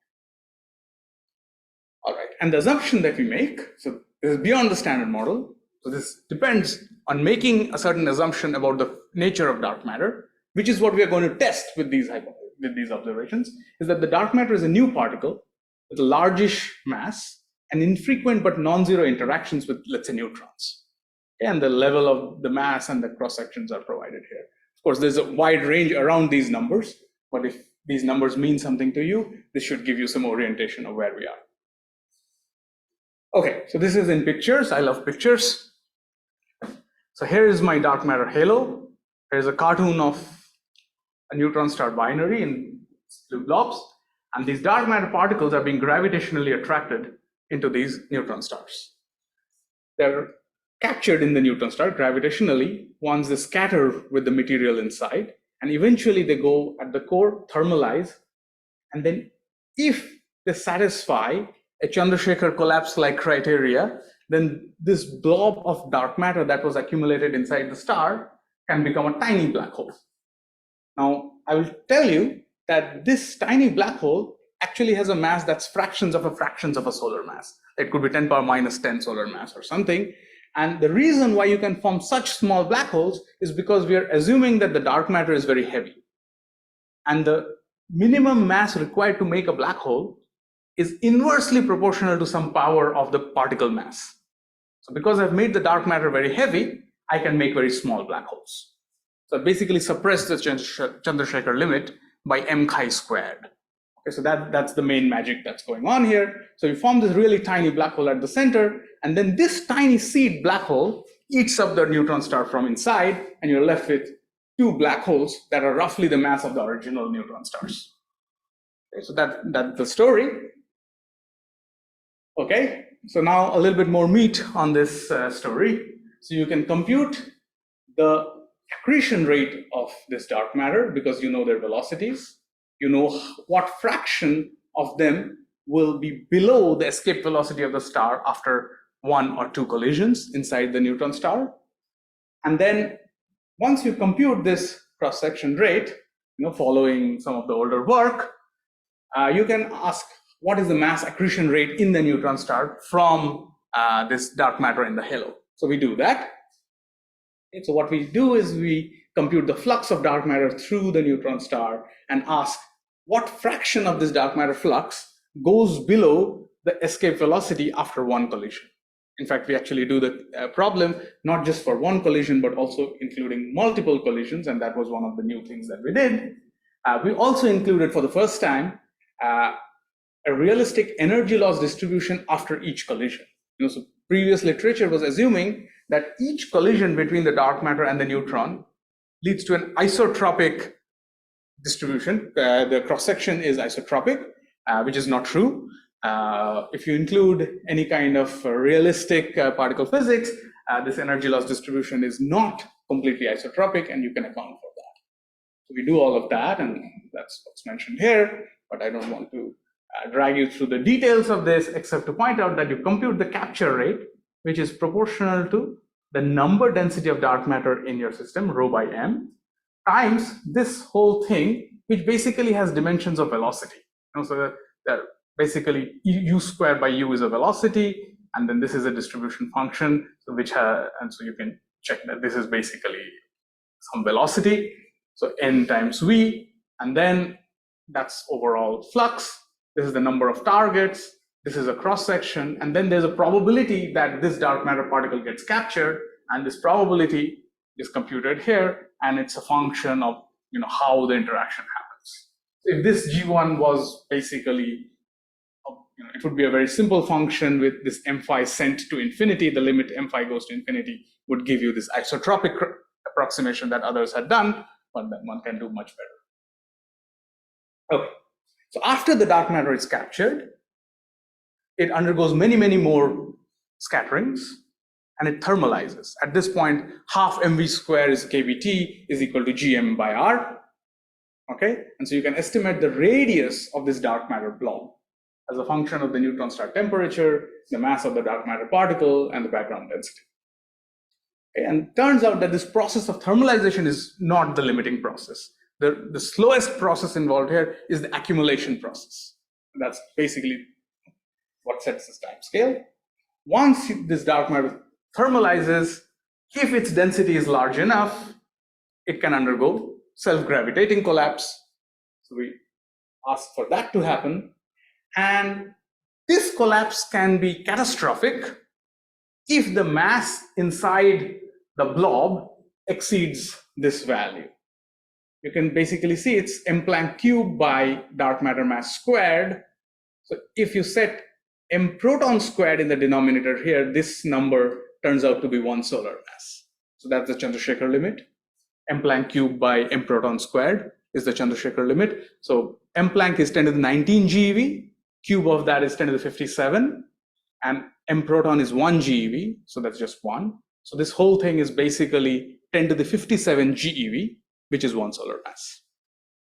All right, and the assumption that we make, so this is beyond the standard model. So this depends on making a certain assumption about the nature of dark matter, which is what we are going to test with these observations, is that the dark matter is a new particle with a largish mass and infrequent but non-zero interactions with, let's say, neutrons. Okay, and the level of the mass and the cross sections are provided here. Of course, there's a wide range around these numbers, but if these numbers mean something to you, this should give you some orientation of where we are. Okay, so this is in pictures. I love pictures. So here is my dark matter halo. Here's a cartoon of a neutron star binary in blue blobs. And these dark matter particles are being gravitationally attracted into these neutron stars. They're captured in the neutron star gravitationally once they scatter with the material inside. And eventually they go at the core, thermalize. And then if they satisfy a Chandrasekhar collapse-like criteria, then this blob of dark matter that was accumulated inside the star can become a tiny black hole. Now, I will tell you that this tiny black hole actually has a mass that's fractions of a solar mass. It could be 10 power minus 10 solar mass or something. And the reason why you can form such small black holes is because we are assuming that the dark matter is very heavy. And the minimum mass required to make a black hole is inversely proportional to some power of the particle mass. So because I've made the dark matter very heavy, I can make very small black holes. So I basically suppress the Chandrasekhar limit by m chi squared. Okay, so that's the main magic that's going on here. So you form this really tiny black hole at the center, and then this tiny seed black hole eats up the neutron star from inside, and you're left with two black holes that are roughly the mass of the original neutron stars. Okay, so that's the story. Okay, so now a little bit more meat on this story. So you can compute the accretion rate of this dark matter because you know their velocities. You know what fraction of them will be below the escape velocity of the star after one or two collisions inside the neutron star. And then once you compute this cross-section rate, following some of the older work, you can ask what is the mass accretion rate in the neutron star from this dark matter in the halo. So we do that. Okay, so what we do is we compute the flux of dark matter through the neutron star and ask what fraction of this dark matter flux goes below the escape velocity after one collision. In fact, we actually do the problem not just for one collision, but also including multiple collisions, and that was one of the new things that we did. We also included for the first time a realistic energy loss distribution after each collision. So previous literature was assuming that each collision between the dark matter and the neutron leads to an isotropic distribution. The cross-section is isotropic, which is not true. If you include any kind of realistic particle physics, this energy loss distribution is not completely isotropic, and you can account for that. So we do all of that, and that's what's mentioned here, but I don't want to drag you through the details of this, except to point out that you compute the capture rate, which is proportional to the number density of dark matter in your system, rho by m, times this whole thing, which basically has dimensions of velocity. So that basically u squared by u is a velocity, and then this is a distribution function, so and so you can check that this is basically some velocity. So n times v, and then that's overall flux. This is the number of targets. This is a cross section, and then there's a probability that this dark matter particle gets captured, and this probability is computed here, and it's a function of how the interaction happens. If this g1 was basically, it would be a very simple function with this m phi sent to infinity. The limit m phi goes to infinity would give you this isotropic approximation that others had done, but then one can do much better. Okay, so after the dark matter is captured, it undergoes many, many more scatterings, and it thermalizes. At this point, half mv square is kBt is equal to gm by r. Okay, and so you can estimate the radius of this dark matter blob as a function of the neutron star temperature, the mass of the dark matter particle, and the background density. Okay, and turns out that this process of thermalization is not the limiting process. The slowest process involved here is the accumulation process. That's basically what sets this time scale. Once this dark matter thermalizes, if its density is large enough, it can undergo self-gravitating collapse. So we ask for that to happen. And this collapse can be catastrophic if the mass inside the blob exceeds this value. You can basically see it's m Planck cubed by dark matter mass squared. So if you set m proton squared in the denominator here, this number turns out to be 1 solar mass. So that's the Chandrasekhar limit. M Planck cubed by m proton squared is the Chandrasekhar limit. So m Planck is 10 to the 19 GeV, cube of that is 10 to the 57, and m proton is 1 GeV, so that's just 1. So this whole thing is basically 10 to the 57 GeV, which is 1 solar mass.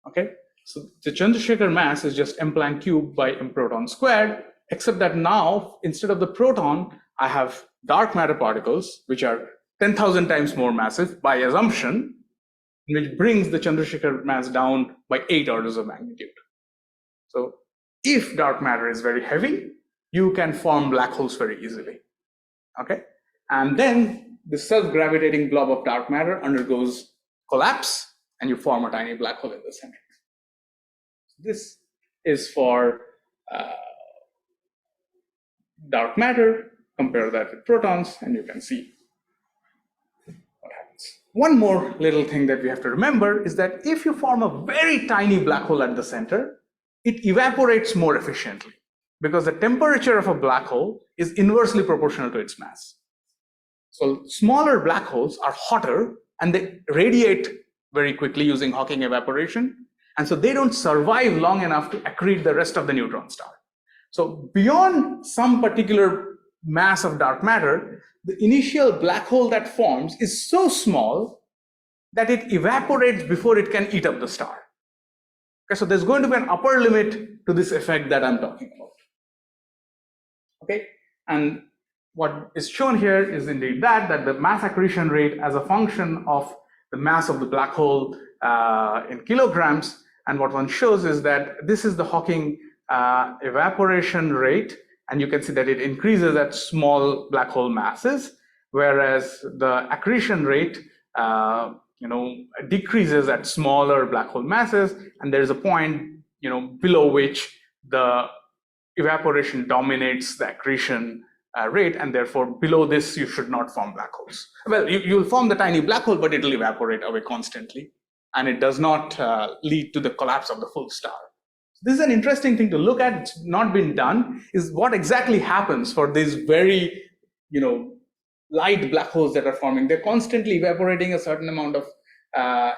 Okay, so the Chandrasekhar mass is just m Planck cubed by m proton squared, except that now, instead of the proton, I have dark matter particles, which are 10,000 times more massive by assumption, which brings the Chandrasekhar mass down by 8 orders of magnitude. So if dark matter is very heavy, you can form black holes very easily. Okay, and then the self-gravitating blob of dark matter undergoes collapse, and you form a tiny black hole in the center. This is for dark matter. Compare that with protons, and you can see what happens. One more little thing that we have to remember is that if you form a very tiny black hole at the center, it evaporates more efficiently because the temperature of a black hole is inversely proportional to its mass. So smaller black holes are hotter and they radiate very quickly using Hawking evaporation. And so they don't survive long enough to accrete the rest of the neutron star. So beyond some particular mass of dark matter, the initial black hole that forms is so small that it evaporates before it can eat up the star. Okay, so there's going to be an upper limit to this effect that I'm talking about. Okay, and what is shown here is indeed that the mass accretion rate as a function of the mass of the black hole in kilograms, and what one shows is that this is the Hawking evaporation rate and you can see that it increases at small black hole masses, whereas the accretion rate decreases at smaller black hole masses, and there's a point below which the evaporation dominates the accretion rate, and therefore below this you should not form black holes. Well, you'll form the tiny black hole, but it'll evaporate away constantly, and it does not lead to the collapse of the full star. This is an interesting thing to look at. It's not been done, is what exactly happens for these very light black holes that are forming. They're constantly evaporating a certain amount of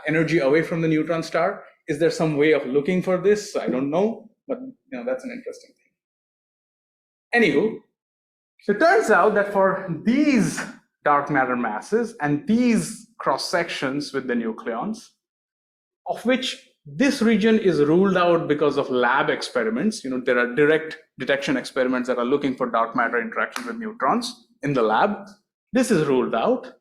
energy away from the neutron star. Is there some way of looking for this? I don't know, but that's an interesting thing. Anywho, so it turns out that for these dark matter masses and these cross sections with the nucleons, of which this region is ruled out because of lab experiments. There are direct detection experiments that are looking for dark matter interactions with neutrons in the lab. This is ruled out.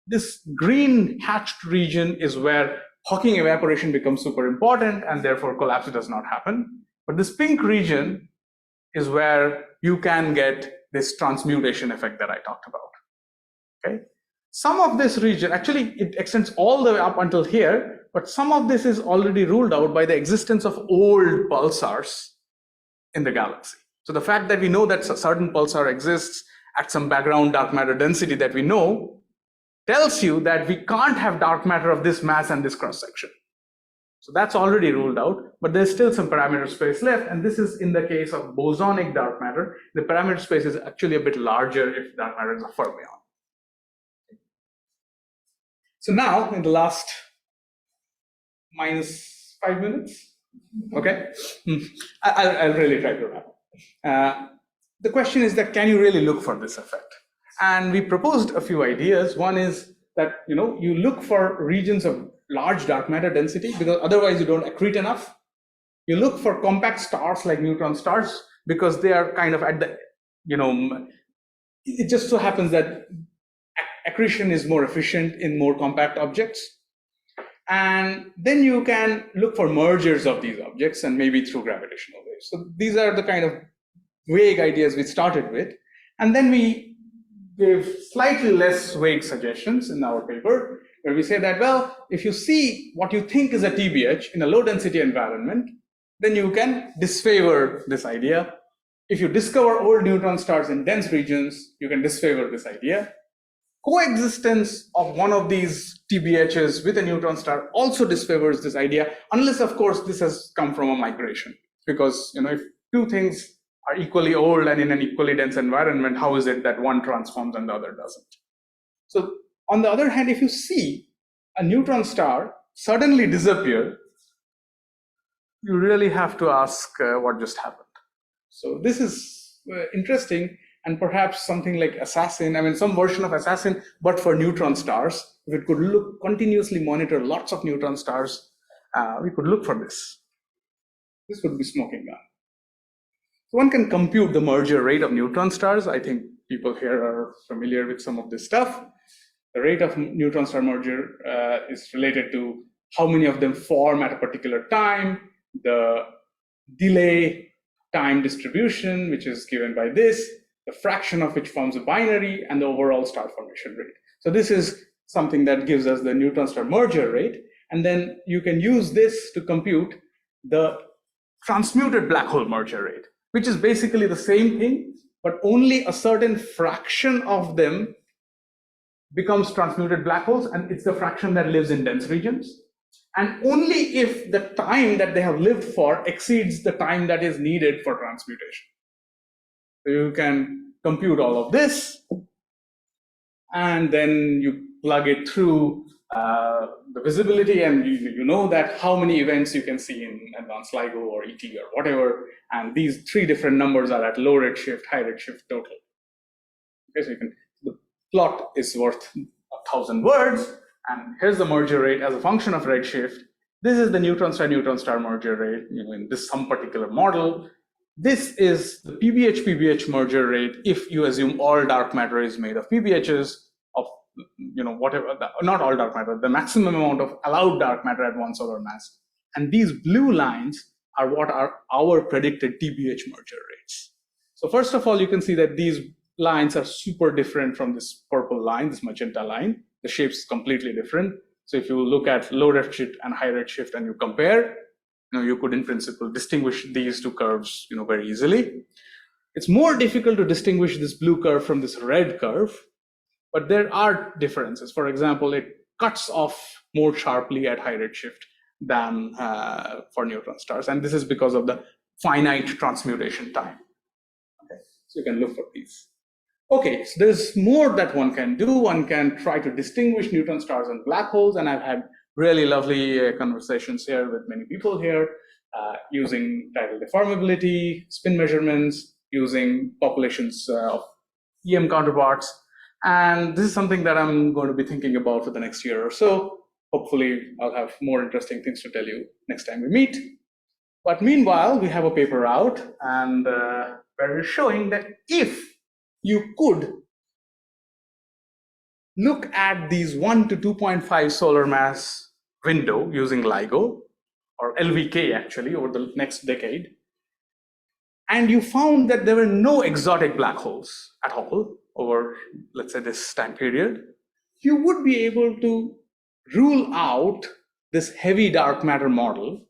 This green hatched region is where Hawking evaporation becomes super important, and therefore collapse does not happen. But this pink region is where you can get this transmutation effect that I talked about. Okay. Some of this region, actually it extends all the way up until here, but some of this is already ruled out by the existence of old pulsars in the galaxy. So the fact that we know that a certain pulsar exists at some background dark matter density that we know tells you that we can't have dark matter of this mass and this cross section. So that's already ruled out, but there's still some parameter space left, and this is in the case of bosonic dark matter. The parameter space is actually a bit larger if dark matter is a fermion. So now, in the last -5 minutes, okay, I'll really try to wrap. The question is that can you really look for this effect? And we proposed a few ideas. One is that you look for regions of large dark matter density, because otherwise you don't accrete enough. You look for compact stars like neutron stars, because they are kind of at the, it just so happens that accretion is more efficient in more compact objects. And then you can look for mergers of these objects, and maybe through gravitational waves. So these are the kind of vague ideas we started with. And then we gave slightly less vague suggestions in our paper, where we say that, well, if you see what you think is a TBH in a low density environment, then you can disfavor this idea. If you discover old neutron stars in dense regions, you can disfavor this idea. Coexistence of one of these TBHs with a neutron star also disfavors this idea, unless, of course, this has come from a migration. Because if two things are equally old and in an equally dense environment, how is it that one transforms and the other doesn't? So on the other hand, if you see a neutron star suddenly disappear, you really have to ask what just happened. So this is interesting, and perhaps something like Assassin, some version of Assassin, but for neutron stars. If it could continuously monitor lots of neutron stars, we could look for this. This would be smoking gun. So one can compute the merger rate of neutron stars. I think people here are familiar with some of this stuff. The rate of neutron star merger is related to how many of them form at a particular time, the delay time distribution, which is given by this, the fraction of which forms a binary, and the overall star formation rate. So this is something that gives us the neutron star merger rate. And then you can use this to compute the transmuted black hole merger rate, which is basically the same thing, but only a certain fraction of them becomes transmuted black holes, and it's the fraction that lives in dense regions. And only if the time that they have lived for exceeds the time that is needed for transmutation. So you can compute all of this, and then you plug it through the visibility, and you know that how many events you can see in advanced LIGO or ET or whatever, and these three different numbers are at low redshift, high redshift total. Okay, so the plot is worth 1,000 words, and here's the merger rate as a function of redshift. This is the neutron star merger rate, in this some particular model. This is the PBH merger rate if you assume all dark matter is made of PBHs of whatever, not all dark matter, the maximum amount of allowed dark matter at 1 solar mass. And these blue lines are what are our predicted TBH merger rates. So first of all, you can see that these lines are super different from this purple line, this magenta line. The shape's completely different. So if you look at low redshift and high redshift and you compare, you could in principle distinguish these two curves, very easily. It's more difficult to distinguish this blue curve from this red curve, but there are differences. For example, it cuts off more sharply at high redshift than for neutron stars, and this is because of the finite transmutation time. Okay, so you can look for these. Okay, so there's more that one can do. One can try to distinguish neutron stars and black holes, and I've had really lovely conversations here with many people here using tidal deformability, spin measurements, using populations of EM counterparts. And this is something that I'm going to be thinking about for the next year or so. Hopefully, I'll have more interesting things to tell you next time we meet. But meanwhile, we have a paper out, and where we're showing that if you could look at these 1 to 2.5 solar mass window using LIGO, or LVK actually, over the next decade, and you found that there were no exotic black holes at all over, let's say, this time period, you would be able to rule out this heavy dark matter model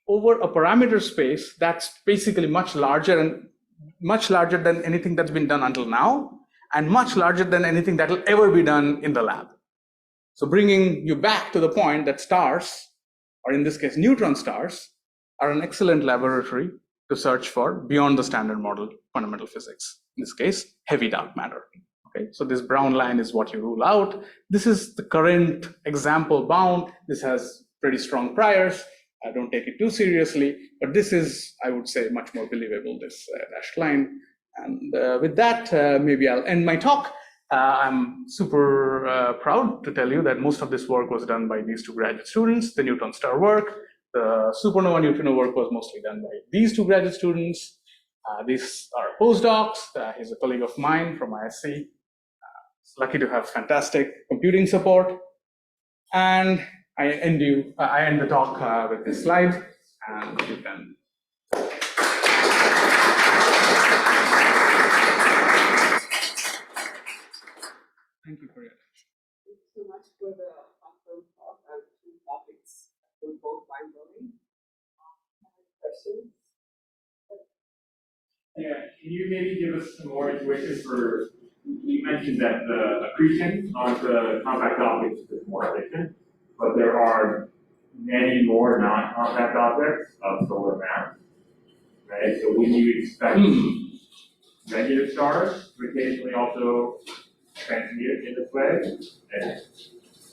over a parameter space that's basically much larger than anything that's been done until now, and much larger than anything that will ever be done in the lab. So bringing you back to the point that stars, or in this case neutron stars, are an excellent laboratory to search for beyond the standard model fundamental physics. In this case, heavy dark matter. Okay, so this brown line is what you rule out. This is the current example bound. This has pretty strong priors. I don't take it too seriously, but this is, I would say, much more believable, this dashed line. And with that, maybe I'll end my talk. I'm super proud to tell you that most of this work was done by these two graduate students, the neutron star work. The supernova neutrino work was mostly done by these two graduate students. These are postdocs. He's a colleague of mine from ISC. It's lucky to have fantastic computing support. And I end the talk with this slide, and you can. Thank you for your attention. Thank you so much for the awesome talk and two topics that were both mind-blowing. Questions? Yeah, can you maybe give us some more intuition for, you mentioned that the accretion on the compact objects is more efficient, but there are many more non-compact objects of solar mass, right? So when you expect regular stars to occasionally also transmute in this way? And,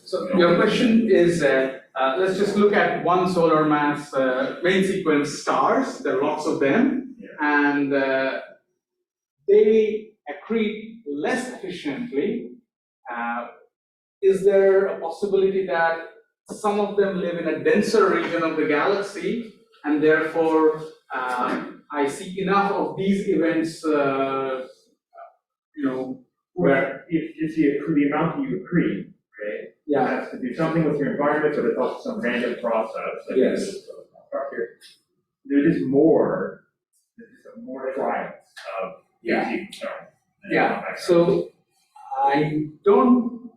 So your question is, let's just look at one solar mass main sequence stars. There are lots of them, and they accrete less efficiently. Is there a possibility that some of them live in a denser region of the galaxy, and therefore I see enough of these events, where if you see the amount that you accrete, right? Yeah. It has to do something with your environment, but it's also some random process. Like Yes. There's more trials of stars. Yeah. So I don't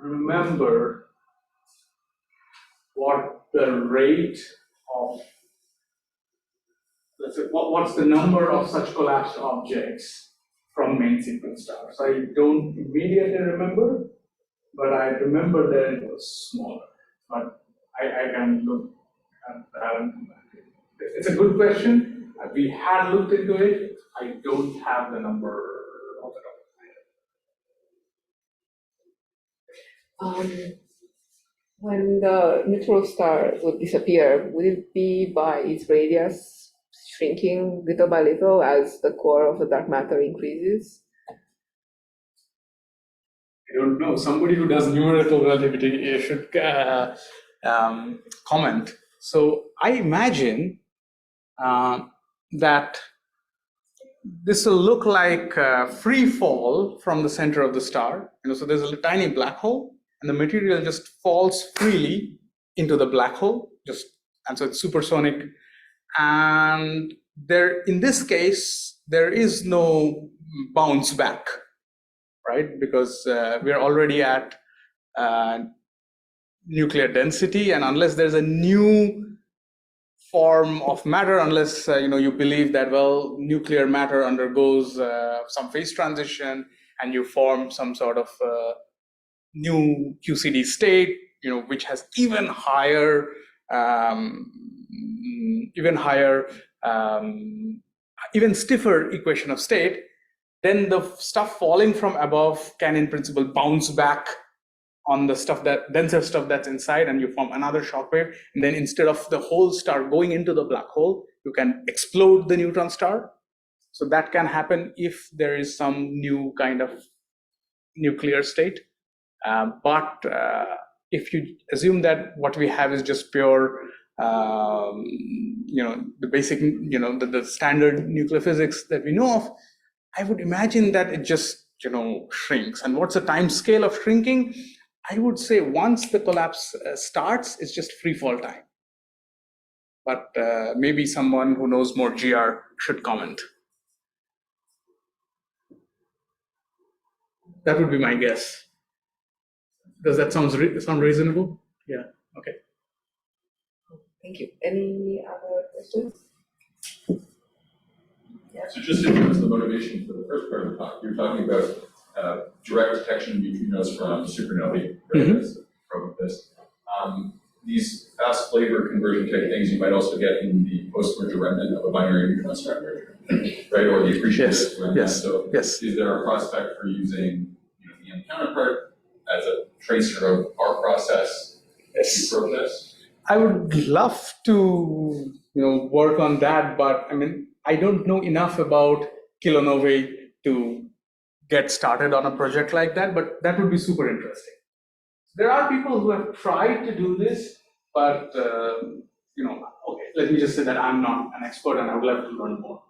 remember what the rate of, let's say, what's the number of such collapsed objects from main sequence stars. I don't immediately remember, but I remember that it was smaller. But I can look at that. It's a good question. We had looked into it. I don't have the number off the top of my head. When the neutron star would disappear, would it be by its radius shrinking little by little as the core of the dark matter increases? I don't know. Somebody who does numerical relativity should comment. So I imagine that this will look like free fall from the center of the star. So there's a tiny black hole, and the material just falls freely into the black hole, and so it's supersonic. And there, in this case, there is no bounce back, right? Because we're already at nuclear density, and unless there's a new form of matter, unless you believe that, well, nuclear matter undergoes some phase transition and you form some sort of new QCD state, which has even higher even stiffer equation of state, then the stuff falling from above can in principle bounce back on the denser stuff that's inside, and you form another shockwave. And then instead of the whole star going into the black hole, you can explode the neutron star. So that can happen if there is some new kind of nuclear state. But if you assume that what we have is just pure, the basic, the standard nuclear physics that we know of, I would imagine that it just, shrinks. And what's the time scale of shrinking? I would say once the collapse starts, it's just free fall time. But maybe someone who knows more GR should comment. That would be my guess. Does that sound reasonable? Yeah. Okay. Thank you. Any other questions? So just in terms of the motivation for the first part of the talk, you're talking about direct detection of neutrinos from supernovae, right? From this. These fast flavor conversion type things you might also get in the post-merger remnant of a binary neutron star merger, right? Or the appreciative remnant. Yes. So is there a prospect for using the M counterpart as a tracer of our process to probe this? I would love to work on that, but I don't know enough about kilonovae to get started on a project like that, but that would be super interesting. There are people who have tried to do this, but okay, let me just say that I'm not an expert and I would love to learn more.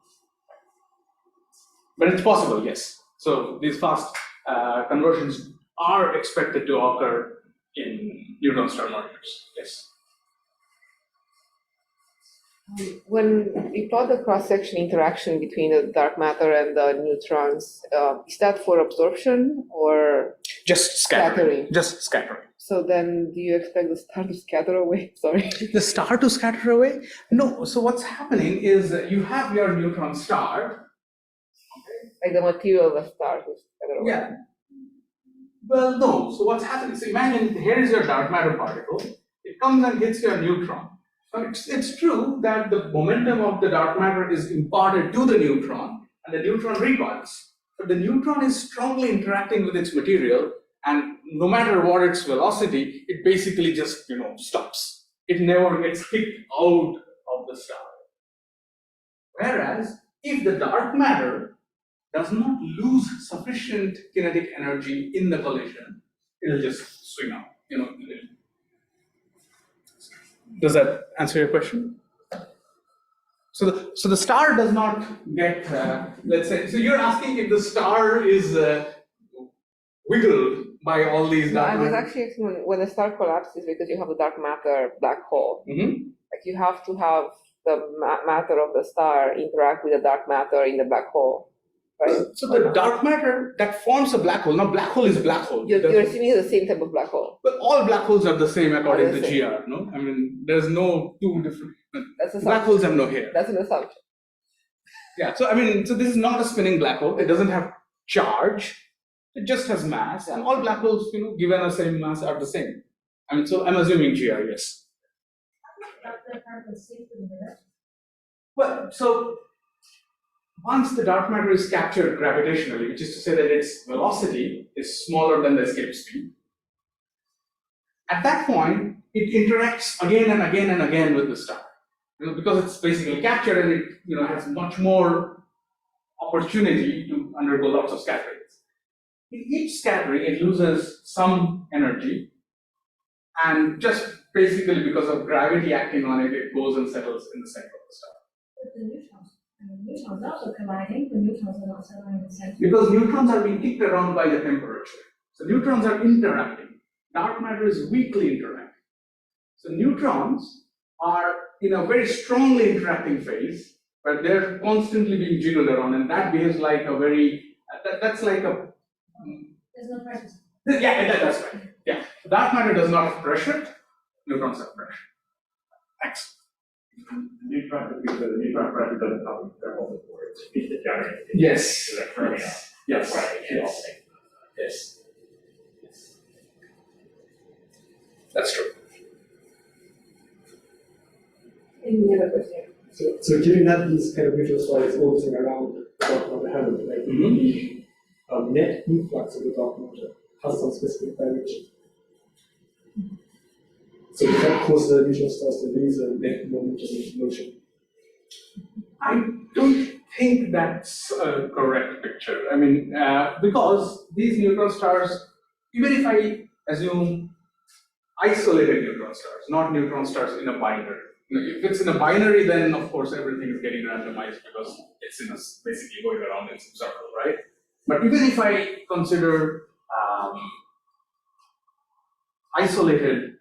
But it's possible, yes. So these fast conversions are expected to occur in neutron star mergers, yes. When we plot the cross-section interaction between the dark matter and the neutrons, is that for absorption or just scattering? Just scattering. So then, do you expect the star to scatter away? Sorry. The star to scatter away? No. So what's happening is that you have your neutron star. Okay. Like the material of the star to scatter away. Yeah. Well, no. So what's happening? So imagine here is your dark matter particle. It comes and hits your neutron. It's true that the momentum of the dark matter is imparted to the neutron, and the neutron recoils. But the neutron is strongly interacting with its material, and no matter what its velocity, it basically just stops. It never gets kicked out of the star. Whereas if the dark matter does not lose sufficient kinetic energy in the collision, it'll just swing out. Does that answer your question? So the star does not get, let's say, so you're asking if the star is wiggled by all these dark matter. I was actually asking when the star collapses because you have a dark matter black hole. Like you have to have the matter of the star interact with the dark matter in the black hole. Right? So the dark matter that forms a black hole, now black hole is black hole. You're assuming it's the same type of black hole. But all black holes are the same according to GR, no? There's no two different, black holes have no hair. That's an assumption. Yeah, so so this is not a spinning black hole. It doesn't have charge. It just has mass, and all black holes, given a same mass, are the same. So I'm assuming GR, yes. Well, so once the dark matter is captured gravitationally, which is to say that its velocity is smaller than the escape speed, at that point, it interacts again and again and again with the star. Because it's basically captured and it has much more opportunity to undergo lots of scatterings. In each scattering, it loses some energy, and just basically because of gravity acting on it, it goes and settles in the center of the star. But the neutrons are also colliding, the neutrons are not settling in the center. Because neutrons are being kicked around by the temperature. So neutrons are interacting. Dark matter is weakly interacting. So neutrons are in a very strongly interacting phase, but they're constantly being jiggled around, and that behaves like a very, that's like a, There's no pressure. yeah, that's right. Yeah, dark matter does not have pressure, neutrons have pressure. Thanks. Neutron pressure doesn't come from thermal support, it's the generating. Yes. So that fermion. Yes. Right, Yes. Yes. That's true. Any other question? So given that these kind of neutron stars orbiting around the dark matter haven't, like the net influx of the dark matter has some specific direction. So does that cause the neutron stars to lose a net momentum of motion? I don't think that's a correct picture. I mean, because these neutron stars, even if I assume isolated neutron stars, not neutron stars in a binary. If it's in a binary, then of course everything is getting randomized because it's in a, basically going around in some circle, right? But even if I consider isolated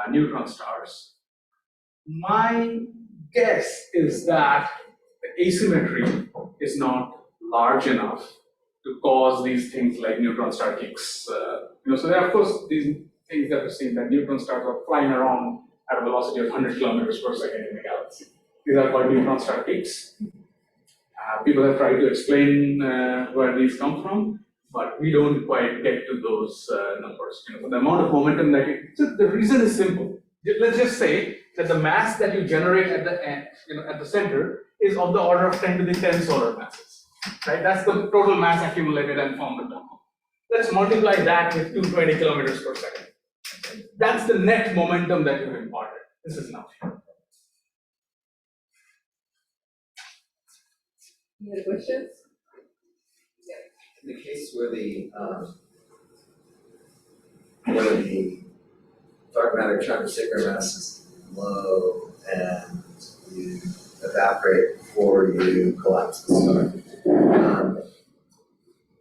neutron stars, my guess is that the asymmetry is not large enough to cause these things like neutron star kicks. So there are, of course, these things that we've seen that neutron stars are flying around at a velocity of 100 kilometers per second in the galaxy. These are called neutron star kicks. People have tried to explain where these come from, but we don't quite get to those numbers. The amount of momentum that so the reason is simple. Let's just say that the mass that you generate at the end, at the center, is of the order of 10 to the 10 solar masses. Right? That's the total mass accumulated and formed at the top. Let's multiply that with 220 kilometers per second. That's the net momentum that you've imparted. This is nothing. Any other questions? In the case where the dark matter tropospheric mass is low and you evaporate before you collapse the star,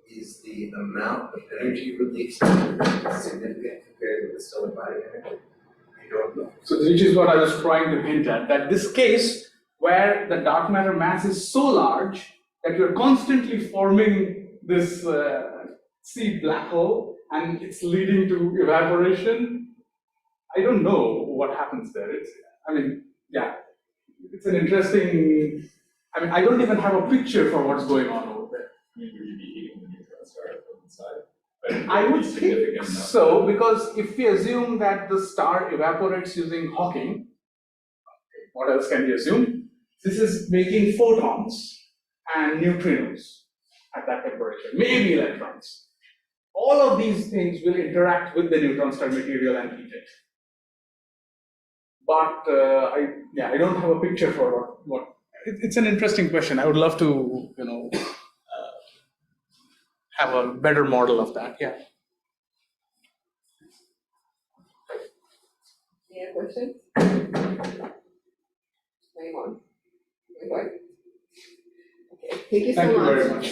is the amount of energy released significant compared with the stellar body energy? I don't know. So which is what I was trying to hint at, that this case where the dark matter mass is so large that you're constantly forming this seed black hole and it's leading to evaporation, I don't know what happens there. It's an interesting, I don't even have a picture for what's going on over there. Would you be heating the neutron star from inside? I would think so, because if we assume that the star evaporates using Hawking, what else can we assume? This is making photons and neutrinos at that temperature, maybe electrons. All of these things will interact with the neutron star material and heat it. But I don't have a picture for what. It's an interesting question. I would love to, have a better model of that. Yeah. Any other questions? Anyone? Okay, thank you so Thank you much. very much.